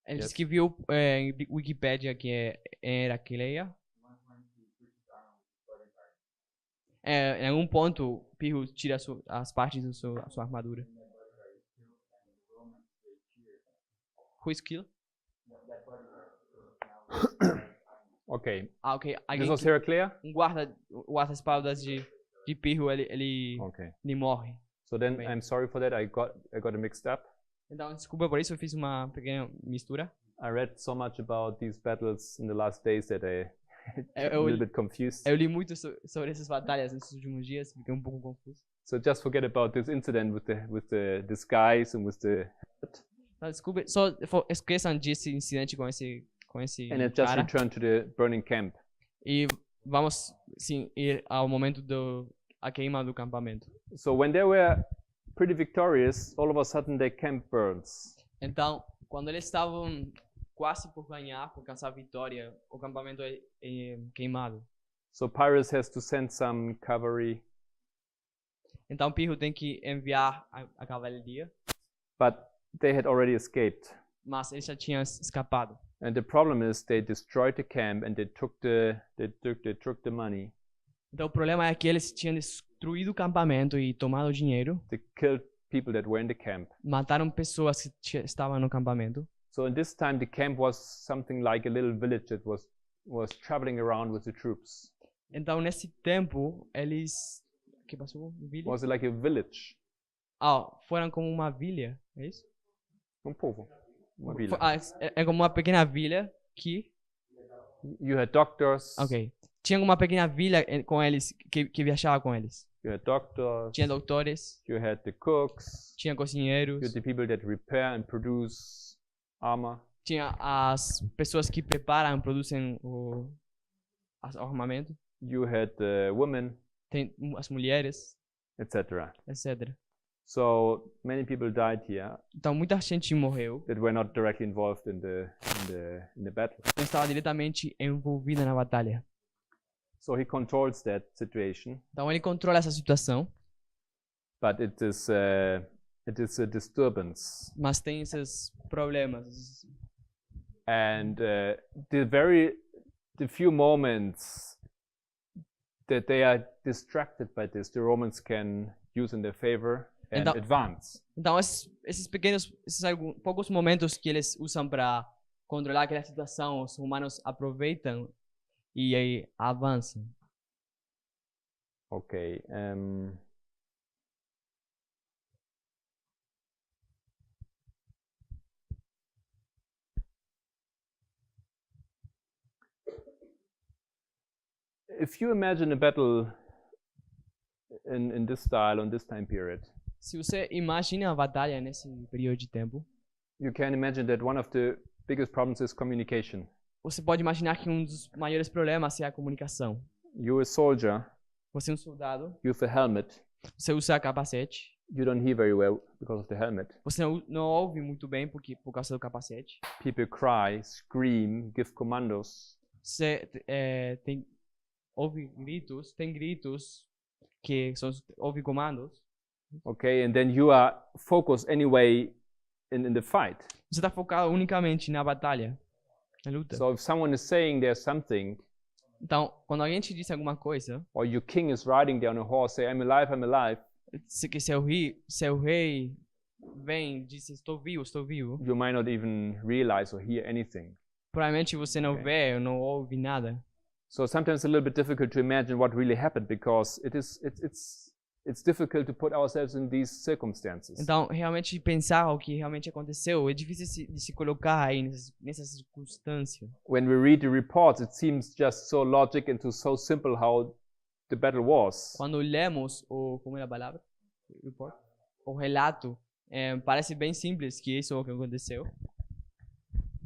Ele disse que viu em Wikipedia que é em Heracleia. Em algum ponto, Pirro tira as partes da sua armadura. Who is killed? Okay. Ok. This was Heraclea? Um guarda-espaldas de Pirro, ele Okay. morre. So then Bem. I'm sorry for that. I got it mixed up. Então, desculpa por isso, eu fiz uma pequena mistura. I read so much about these battles in the last days that I a Eu little bit confused. li muito sobre essas batalhas nesses últimos dias, fiquei um pouco confuso. So just forget about this incident with the disguise and with the Não, desculpa, só esqueçam desse incidente com esse and it just cara. returned to the burning camp. E vamos sim ir ao momento a queima do campamento. So when they were pretty victorious, all of a sudden their camp burns. Então, quando eles estavam quase por ganhar, por alcançar a vitória, o campamento é queimado. So Pyrrhus has to send some cavalry, Então Pirro tem que enviar a cavalaria, but they had already escaped. mas eles já tinham escapado. And the problem is they destroyed the camp and they took the money. Então o problema é que eles tinham destruído o campamento e tomado o dinheiro, They killed people that were in the camp. mataram pessoas que estavam no campamento. So in this time the camp was something like a little village that was traveling around with the troops. Então nesse tempo que passou? Vila? Was it like a village? Foram como uma vila, é isso? Povo. Uma vila. É como uma pequena vila que... You had doctors. Ok. Tinha uma pequena vila com eles, que viajava com eles. You had doctors. Tinha doutores, You had the cooks. tinha You cozinheiros, had the people that repair and produce armor. tinha as pessoas que preparam e produzem o armamento, You had the women, tem as mulheres, etc. etc. So many people died here Então muita gente morreu, that were not directly involved in the battle. não estava diretamente envolvida na batalha. So he controls that situation, Então ele controla essa situação, but it is a disturbance. mas tem esses problemas. And the few moments that they are distracted by this, the Romans can use in their favor and Então- advance. Então esses poucos momentos que eles usam para controlar aquela situação, os romanos aproveitam e aí avançam. Okay. If you imagine a battle in this style, on this time period, Se você imagina a batalha nesse período de tempo, you can imagine that one of the biggest problems is communication. você pode imaginar que um dos maiores problemas é a comunicação. You're a soldier, Você é um soldado, you have a helmet, você usa capacete, you don't hear very well because of the helmet. você não ouve muito bem por causa do capacete. People cry, scream, give commandos. Você tem gritos que ouve comandos. Okay, and then you are focused anyway in the fight. Você está focado unicamente na batalha, na luta. So if someone is saying there's something, Então, quando alguém te diz alguma coisa, or your king is riding there on a horse, say, I'm alive, que seu rei vem e diz, estou vivo, you might not even realize or hear anything. provavelmente você não Okay. vê ou não ouve nada. So sometimes it's a little bit difficult to imagine what really happened because it's difficult to put ourselves in these circumstances. Então, realmente pensar o que realmente aconteceu é difícil de se colocar aí nessa circunstância. When we read the reports, it seems just so logic and so simple how the battle was. Quando lemos como é a palavra? Report? O relato, parece bem simples que isso é o que aconteceu,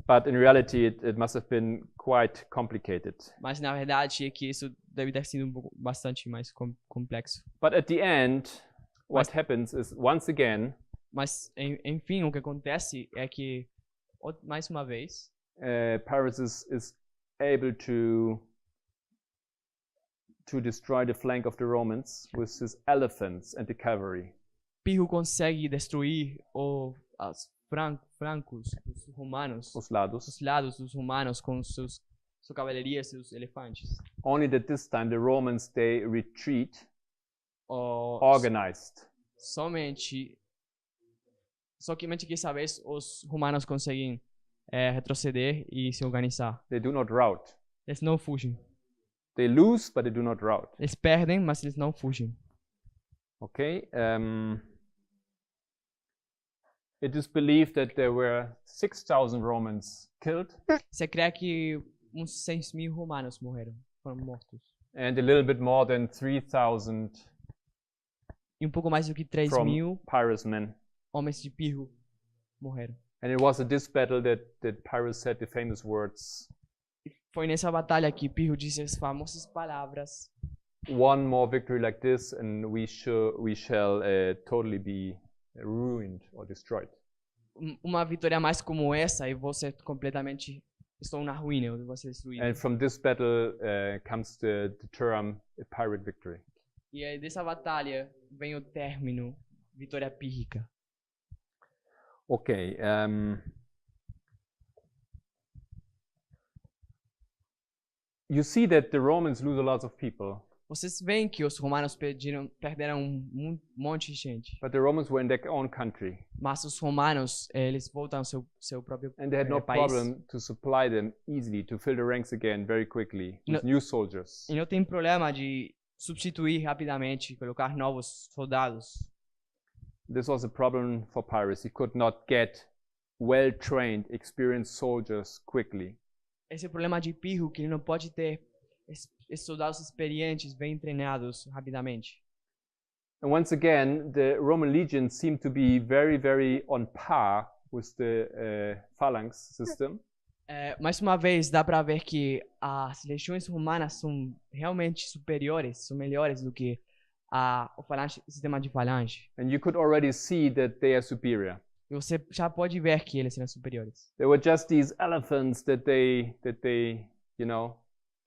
But in reality, it must have been quite complicated. mas na verdade é que isso deve ter sido bastante mais complexo. But at the end, what happens is once again, Mas, enfim, o que acontece é que, mais uma vez, Pyrrhus is able to destroy the flank of the Romans with his elephants and the cavalry. Pirro consegue destruir os francos, os romanos, Os lados. os lados dos romanos com sua cavalaria e seus elefantes. Only that this time the Romans, they retreat O- organized. Somente que dessa vez os romanos conseguem retroceder e se organizar. They do not rout. Eles não fugem. They lose, but they do not rout. Eles perdem, mas eles não fugem. Okay. It is believed that there were 6,000 Romans killed Você crê que uns 6.000 romanos foram mortos. and a little bit more than 3,000 E pouco mais do que from 3.000 Pyrrhus' men. homens de Pirro morreram. And it was at this battle that Pyrrhus said the famous words, Foi nessa batalha que Pirro disse as famosas palavras: one more victory like this and we shall totally be ruined or destroyed. uma vitória mais como essa e você completamente estou na ruína, eu vou ser destruído. And from this battle comes the term Pyrrhic victory. E aí dessa batalha vem o término vitória pírrica. Okay. You see that the Romans lose a lot of people, Vocês veem que os romanos perderam um monte de gente, but the Romans were in their own country mas os romanos eles voltam ao seu próprio and they had no país. problem to supply them easily, to fill the ranks again very quickly with No- new soldiers. E não tem problema de substituir rapidamente, colocar novos soldados. This was a problem for Pyrrhus. He could not get well-trained, experienced soldiers quickly. Esse é o problema de Pirro, que ele não pode ter esses soldados experientes, bem treinados rapidamente. And once again, the Roman legions seem to be very, very on par with the phalanx system. Mais uma vez, dá para ver que as legiões romanas são realmente superiores, são melhores do que o sistema de falange. And you could already see that they are superior. E você já pode ver que eles serão superiores. There were just these elephants that they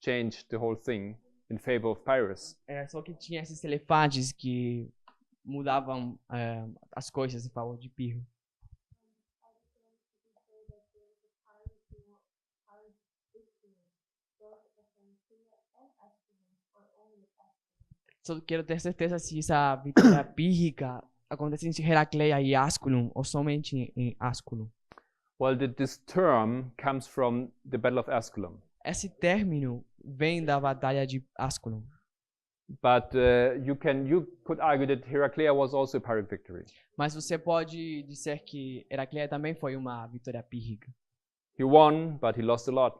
changed the whole thing in favor of Pyrrhus. Só que tinha esses elefantes que mudavam as coisas em favor de Pirro. Só quero ter certeza se essa vitória pírrica acontece em Heracleia e Asculum ou somente em Asculum. Well, this term comes from the Battle of Asculum. Esse término vem da batalha de Asculum. But you could argue that Heraclea was also a Pyrrhic victory. Mas você pode dizer que Heracleia também foi uma vitória pírrica. He won, but he lost a lot.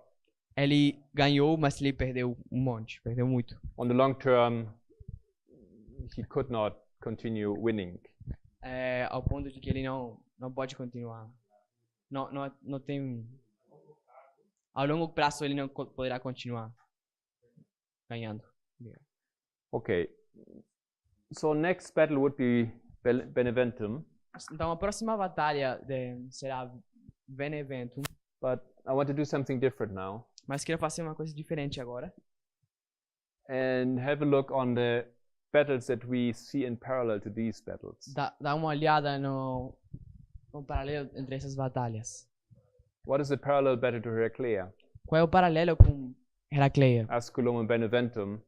Ele ganhou, mas ele perdeu um monte, perdeu muito. On the long term, he could not continue winning. Ao ponto de que ele não pode continuar. Não tem. Ao longo prazo ele não poderá continuar ganhando. Okay. So next battle would be Beneventum. Então a próxima batalha será Beneventum. But I want to do something different now. Mas quero fazer uma coisa diferente agora. And have a look on the battles that we see in parallel to these battles. Dá uma olhada no paralelo entre essas batalhas. What is the parallel battle to Heraclea? Qual é o paralelo com Heracleia? Asculum and Beneventum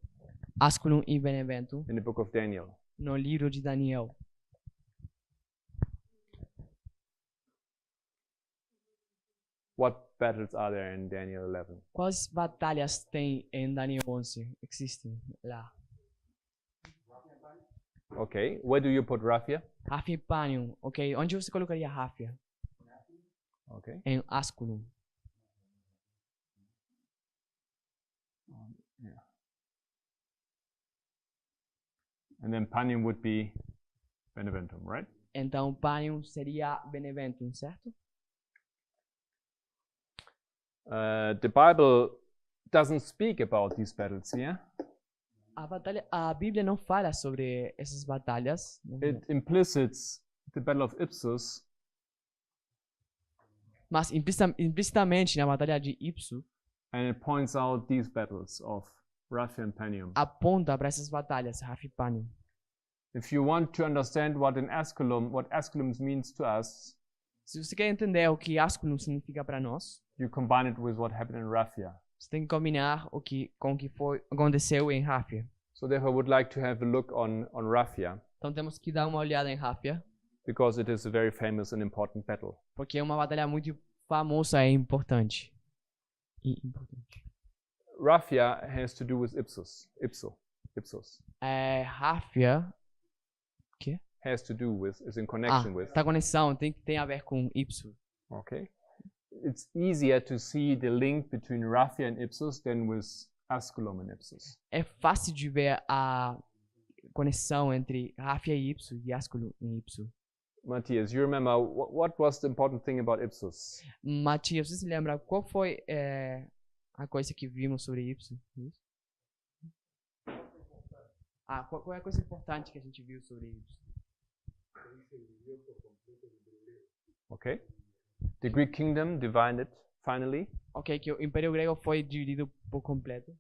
Asculum e Beneventum in the book of Daniel. no livro de Daniel. What battles are there in Daniel 11? Quais batalhas tem em Daniel 11? Existem lá. Okay, where do you put Raphia? Raphia e Panium, ok? Onde você colocaria Raphia? Okay. Em Asculum. Yeah. And then Panium would be Beneventum, right? Então Panium seria Beneventum, certo? The Bible doesn't speak about these battles here. A Bíblia não fala sobre essas batalhas. It implicits the Battle of Ipsus Mas implicitamente na batalha de Ipsu and it points out these battles of Raphia and Panium. aponta para essas batalhas, Raphia e Panium. If you want to understand what Asculum means to us, Se você quer entender o que Asculum significa para nós, you combine it with what happened in Raphia. você tem que combinar com o que aconteceu em Raphia. So therefore I would like to have a look on Raphia Então temos que dar uma olhada em Raphia, because it is a very famous and important battle. porque é uma batalha muito famosa e importante. Raphia has to do with Ipsus. Raphia Has to do with, is in connection with. Tá conexão, tem a ver com Ipsu. Okay. It's easier to see the link between Raphia and Ipsus than with Asculum and Ipsus. É fácil de ver a conexão entre Raphia e Ipsu e Asculum e Ipsu. Matthias, you remember what was the important thing about Ipsus? Matias, você se lembra qual foi a coisa que vimos sobre Ipsu? Qual é a coisa importante que a gente viu sobre Ipsu? Okay. The Greek kingdom divided finally. Ok, que o Império Grego foi dividido por completo.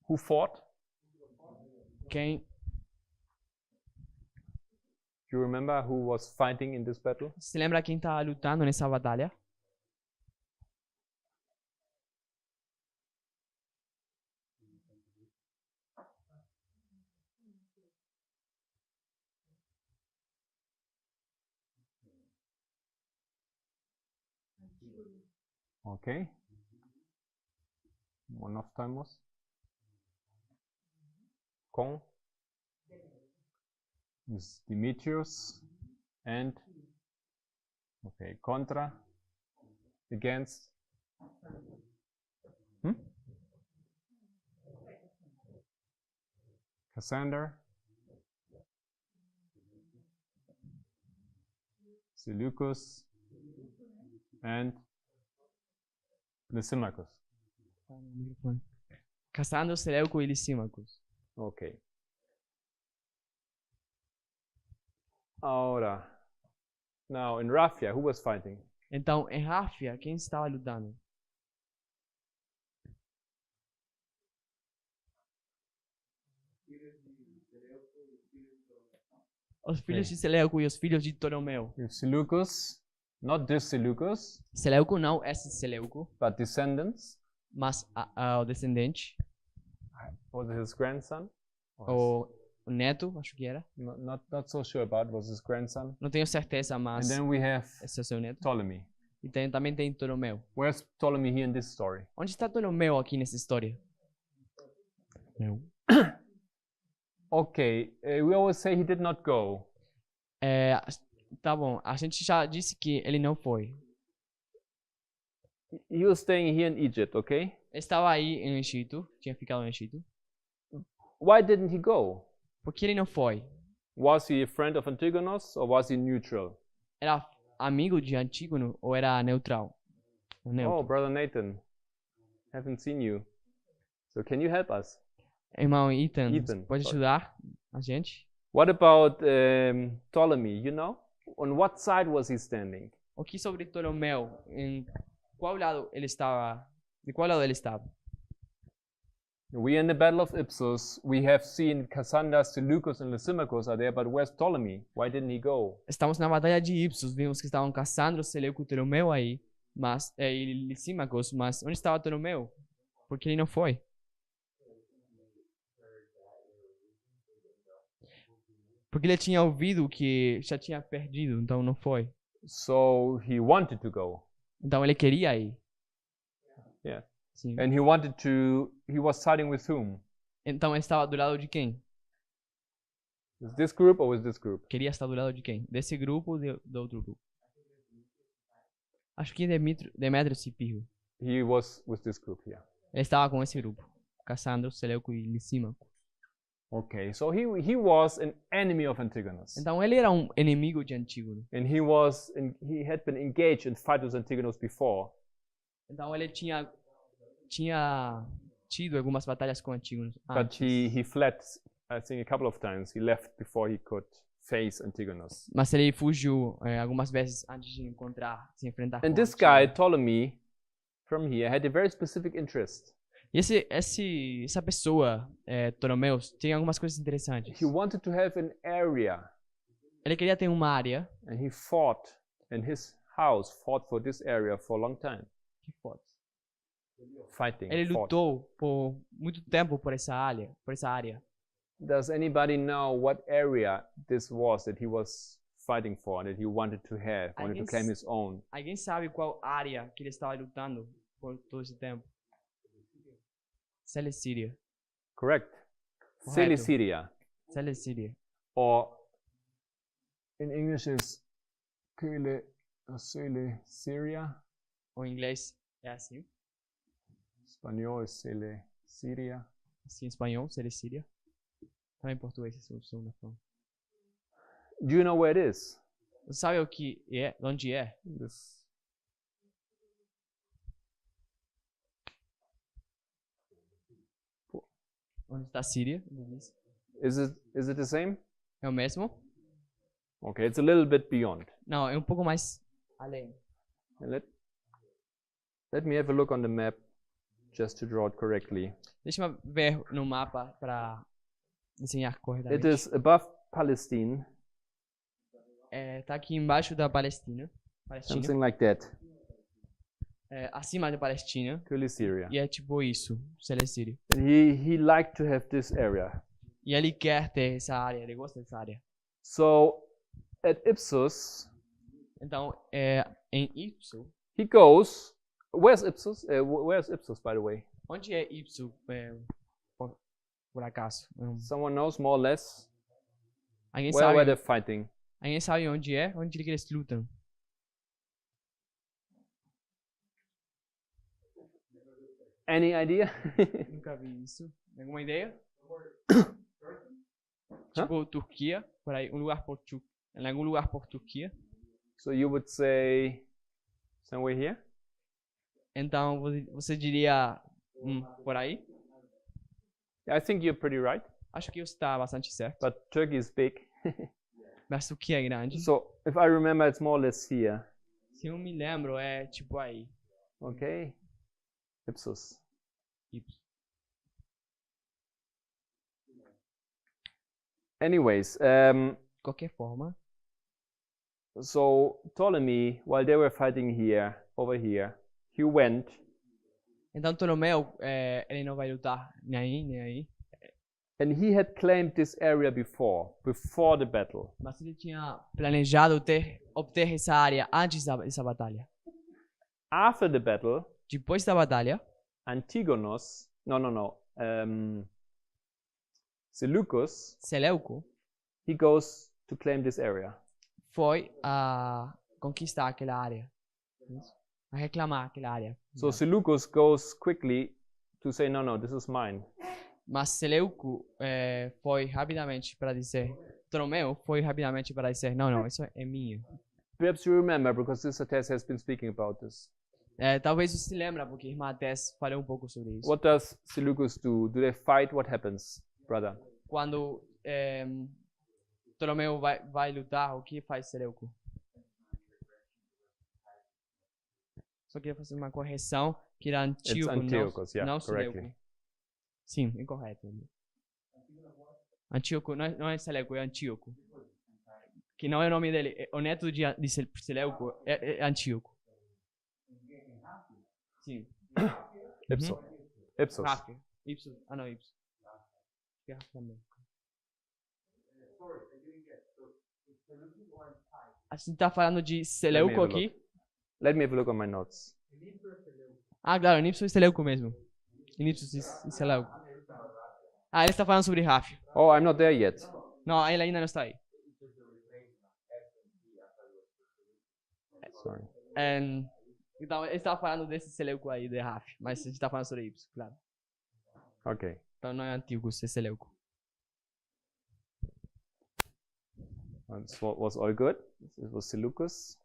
Who fought? Quem? Do you remember who was fighting in this battle? Se lembra quem tá lutando nessa batalha? Okay. One of Timos. con. Is Demetrius. And okay, contra. Against. Cassander. Seleucus. And Lysimachus. Cassandro, Seleuco e Lisímacos. Okay. Ahora, now in Raphia, who was fighting? Então, em Ráfia, quem estava lutando? Os filhos de Seleuco e os filhos de Ptolomeu. Seleucus, not this Seleucus, Seleuco não esse Seleuco, but descendants. mas o descendente, Was it his grandson? o neto, acho que era. Not so sure about. Was his grandson? Não tenho certeza, And mas then we have esse é o seu neto. Ptolemy. E também tem Ptolomeu. Where's Ptolemy here in this story? Onde está Ptolomeu aqui nessa história? Okay, we always say he did not go. Tá bom, a gente já disse que ele não foi. He was staying here in Egypt, okay? Ele estava aí em Egito, tinha ficado no Egito. Why didn't he go? Por que ele não foi? Was he a friend of Antigonus or was he neutral? Era amigo de Antígono ou era neutral? Oh, brother Nathan, haven't seen you. So can you help us? Irmão Ethan, pode sorry. ajudar a gente? What about Ptolemy, you know? On what side was he standing? O que sobre Ptolomeu? Em qual lado ele estava? De qual lado ele estava? We in the Battle of Ipsus, we have seen Cassander, Seleucus and Lysimachus are there, but where's Ptolemy? Why didn't he go? Estamos na batalha de Ipsos, vimos que estavam Cassandro, Seleuco e Ptolomeu aí, mas e Lisímacos, mas onde estava Ptolomeu? Por que ele não foi? Porque ele tinha ouvido que já tinha perdido, então não foi. So he wanted to go. Então ele queria ir. Yeah. Sim. And he was siding with whom? Então ele estava do lado de quem? Is this group or is this group? Queria estar do lado de quem? Desse grupo ou do outro grupo? Acho que Demétrios e Pirro. He was with this group here. Ele estava com esse grupo. Cassandro, Seleuco e Lisímaco. Okay, so he was an enemy of Antigonus. Então ele era inimigo de Antígono. And he had been engaged in fight with Antigonus before. Então ele tinha tido algumas batalhas com Antígono. But he fled, I think, a couple of times. He left before he could face Antigonus. Mas ele fugiu algumas vezes antes de se enfrentar com And this Antígono. guy, Ptolemy, from here, had a very specific interest. E essa pessoa, Ptolomeu, tem algumas coisas interessantes. He wanted to have an area. Ele queria ter uma área. And he fought, and his house fought for this area for a long time. Que foda. Fighting. Ele fought. lutou por muito tempo por essa área. Does anybody know what area this was that he was fighting for, that he wanted to have, wanted to claim his own? Alguém sabe qual área que ele estava lutando por todo esse tempo? Celecíria. Correct. Correto. Cilicia. Celecíria. Or in English is Syria. O inglês é assim. Espanhol is Syria. Assim em espanhol, Celecíria. Também em português essa solução da forma. Do you know where it is? Você sabe o que é? Onde é? This. Onde está a Síria? Is it the same? É o mesmo? Okay, it's a little bit beyond. Não, é um pouco mais além. Let me have a look on the map just to draw it correctly. Deixa eu ver no mapa para desenhar corretamente. It is above Palestine. Tá aqui embaixo da Palestina. Something like that. Acima da Palestina. Syria. E é tipo isso, Celecíria. And he liked to have this area. E ele quer ter essa área, ele gosta dessa área. So at Ipsus, então, em Ipsos. He goes. Where's Ipsus? Where's Ipsus, by the way? Onde é Ipsos? por acaso. Someone knows more or less Alguém where were sabe, they fighting? alguém sabe onde é? Onde que eles lutam? Any idea? Nunca vi isso. Alguma ideia? Tipo Turquia, por aí, em algum lugar por Turquia. So you would say somewhere here? Então você diria por aí? Yeah, I think you're pretty right. Acho que você está bastante certo. But Turkey is big. Mas Turquia é grande. So if I remember, it's more or less here. Se eu me lembro, é tipo aí. Okay. Ipsos. Anyways, Qualquer forma. so Ptolemy, while they were fighting here, over here, he went Então Ptolomeu, ele não vai lutar nem aí. and he had claimed this area before the battle. Mas ele tinha planejado obter essa área antes dessa batalha. After the battle, Depois da batalha, Seleucus, Seleuco he goes to claim this area. foi a conquistar aquela área. A reclamar aquela área. So Seleucus goes quickly to say, no, this is mine. Mas Seleuco foi rapidamente para dizer, Ptolomeu foi rapidamente para dizer, não, isso é minha. Perhaps you remember, because Sister Tess has been speaking about this. Talvez você se lembra, porque a irmã Tess falou um pouco sobre isso. What does Seleucus do? Do they fight? What happens, brother? Quando Ptolomeu vai lutar, o que faz Seleuco? Só queria fazer uma correção, que era Antíoco, Antiochus, não correctly. Seleuco. Sim, incorreto. Antíoco não é Seleuco, é Antíoco. Que não é o nome dele. O neto de Seleuco é Antíoco. Sim. Ipsos. Ráfia. Ipsos. Ah, não, Ipsos. Guerra também. A gente tá falando de Seleuco aqui? Let me have a look on my notes. Ah, claro, Nipso e Seleuco mesmo. Nipso e Seleuco. Ah, ele está falando sobre Ráfia. Oh, I'm not there yet. Não, ele ainda não está aí. Sorry. Então, ele estava falando desse Seleuco aí, de Ráfia. Mas a gente está falando sobre Ipsos, claro. Okay. Então não é Antíoco, é Seleuco. This was all good. This was Seleucus.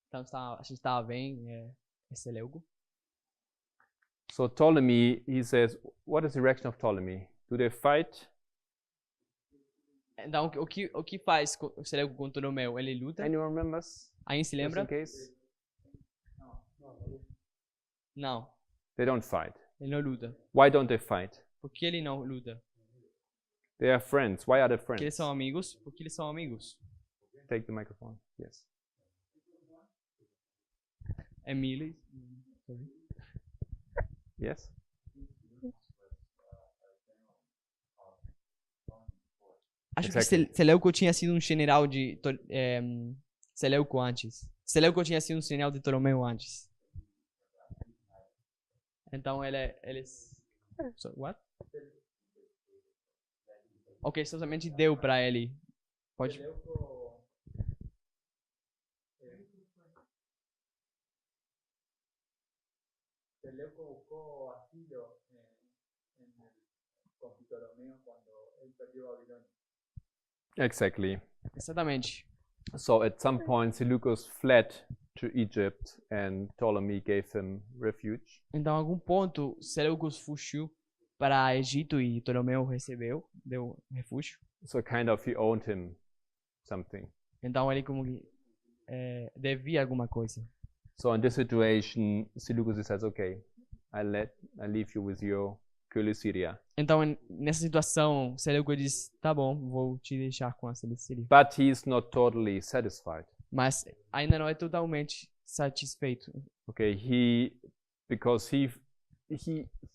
Então a gente estava bem, é Seleuco. So Ptolemy, he says, what is the reaction of Ptolemy? Do they fight? Então, o que faz o Seleuco com Ptolomeu? Ele luta? Anyone remembers? Aí se lembra? Just in case? Não, They don't fight. ele não luta. Why don't they fight? Por que ele não luta? They are friends. Why are they Porque eles friends? são amigos? Porque eles são amigos. Take the microphone. Yes. Emily. Yes? Acho Exactly. que Seleuco tinha sido um general de Seleuco antes. Seleuco tinha sido um general de Ptolomeu antes. Então eles... So, what? Ok, somente deu pra ele. Pode... Seleuco buscó asilo con Ptolomeo cuando él perdió Babilonia. Exactly. Exatamente. So at some point, Seleucus fled to Egypt and Ptolemy gave him refuge. Então, a algum ponto, Seleucus fugiu para Egito e Ptolomeu deu refúgio. So kind of he owned him something. Então, ele como que devia alguma coisa. So in this situation, Seleucus says, okay, I leave you with your Syria. Então, nessa situação, Seleucus diz, tá bom, vou te deixar com a Síria. But he's not totally satisfied. Mas ainda não é totalmente satisfeito. Okay, because he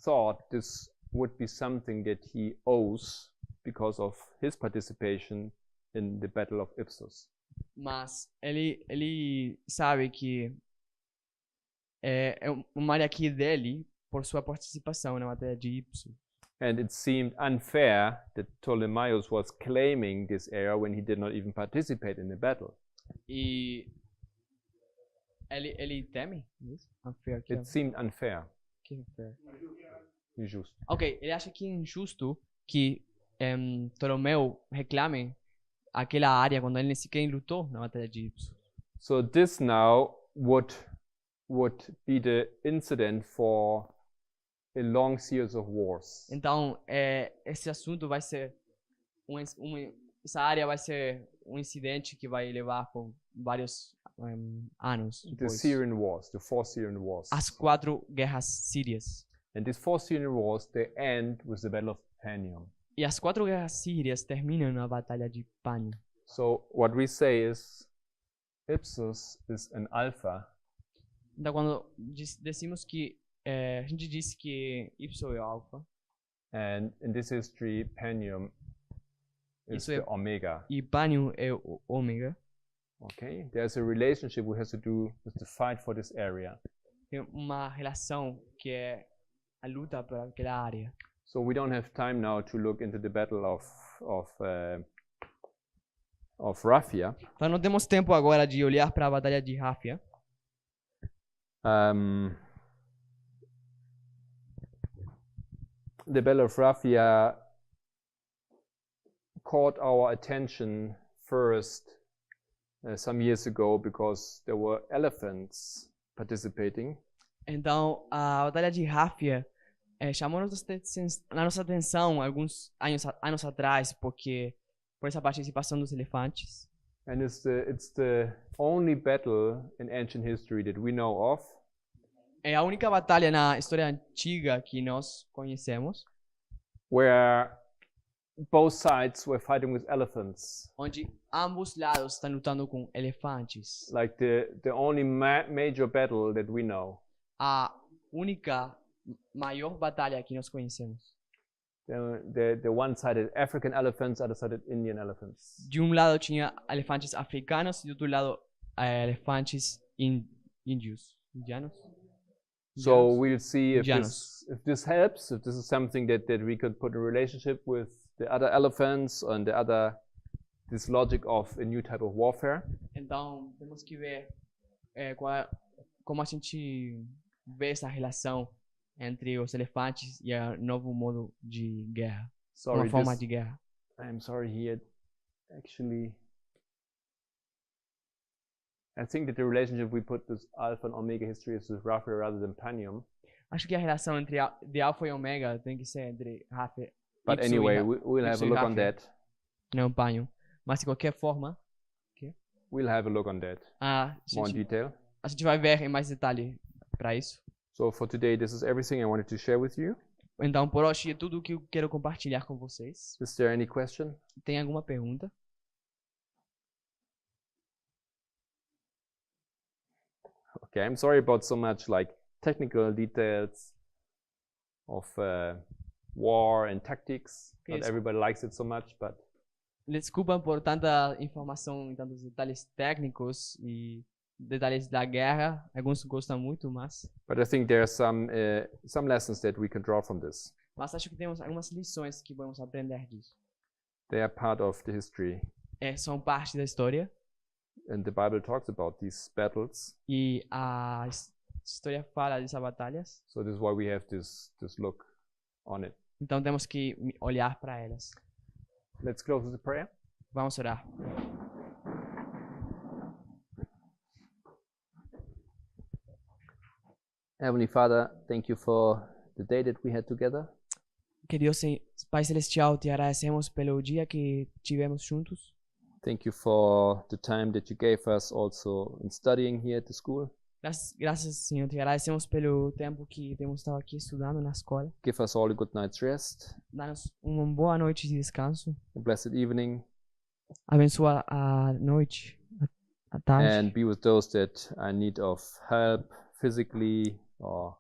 thought this would be something that he owes because of his participation in the Battle of Ipsos. Mas ele sabe que é uma área aqui dele, por sua participação na batalha de Ipsos. And it seemed unfair that Ptolemaeus was claiming this area when he did not even participate in the battle. E ele teme isso? Unfair, que It seemed unfair, que unfair? injusto. Ok, ele acha que é injusto que Ptolomeu reclame aquela área quando ele nem sequer lutou na batalha de Ipsos. So this now would be the incident for a long series of wars. Então, esse assunto vai ser essa área vai ser um incidente que vai levar por vários anos The depois. Syrian wars, the 4 Syrian wars. As 4 guerras sírias. And these 4 Syrian wars, they end with the Battle of Panium. E as 4 guerras sírias terminam na batalha de Pânio. So what we say is Ipsos is an alpha, Então, quando decimos que a gente disse que Ipsos é o alfa and in this history, Panium is Isso é- the omega. e Pânio é o ômega, Okay, there's a relationship which has to do with the fight for this area. tem uma relação que é a luta por aquela área. So we don't have time now to look into the battle of Raphia. Então, não temos tempo agora de olhar para a batalha de Ráfia. The Battle of Raphia caught our attention first some years ago because there were elephants participating. Então, a batalha de Ráfia chamou a nossa atenção alguns anos atrás, porque por essa participação dos elefantes. And it's the only battle in ancient history that we know of É a única batalha na história antiga que nós conhecemos, where both sides were fighting with elephants. onde ambos lados estão lutando com elefantes. Like the only major battle that we know. A única maior batalha que nós conhecemos. The one side had African elephants, other side had Indian elephants. De um lado tinha elefantes africanos e do outro lado elefantes indianos. So we'll see if Indianos. this helps, if this is something that we could put in relationship with the other elephants and this logic of a new type of warfare. Então, temos que ver como a gente vê essa relação entre os elefantes e o novo modo de guerra. Uma Sorry, forma de guerra. I'm sorry here. Actually, I think that the relationship we put this alpha and omega history is with Raphael rather than Panium. Acho que a relação entre de alfa e ômega tem que ser entre Ráfia But Ipso anyway, e we'll have a Ipso e look on Ráfia, that. não Pânio. Mas de qualquer forma, We'll have a look on that a more in gente, detail. a gente vai ver em mais detalhe para isso. So for today, this is everything I wanted to share with you. Então, por hoje é tudo o que eu quero compartilhar com vocês. Is there any question? Tem alguma pergunta? Okay, I'm sorry about so much like technical details of war and tactics. Not Yes. everybody likes it so much, but Desculpa por tanta informação e tantos detalhes técnicos e detalhes da guerra. Alguns gostam muito, mas I think there are some lessons that we can draw from this. acho que temos algumas lições que vamos aprender disso. They are part of the history, São parte da história and the Bible talks about these battles. e a história fala dessas batalhas. So this is why we have this look on it. Então temos que olhar para elas. Let's close with a prayer. Vamos orar. Heavenly Father, thank you for the day that we had together. Querido Pai Celestial, te agradecemos pelo dia que tivemos juntos. Thank you for the time that you gave us also in studying here at the school. Graças, Senhor, te agradecemos pelo tempo que temos estado aqui estudando na escola. Give us all a good night's rest, Dá-nos uma boa noite de descanso. a blessed evening, Abençoa a noite, a tarde. and be with those that are in need of help physically or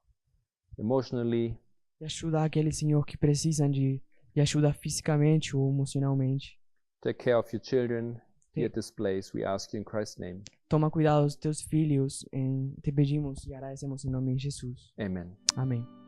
emotionally. E ajuda aquele, Senhor, que precisam de ajuda fisicamente ou emocionalmente. Take care of your children here at this place. We ask you in Christ's name. Toma cuidado dos teus filhos. Te pedimos e agradecemos em nome de Jesus. Amen. Amém.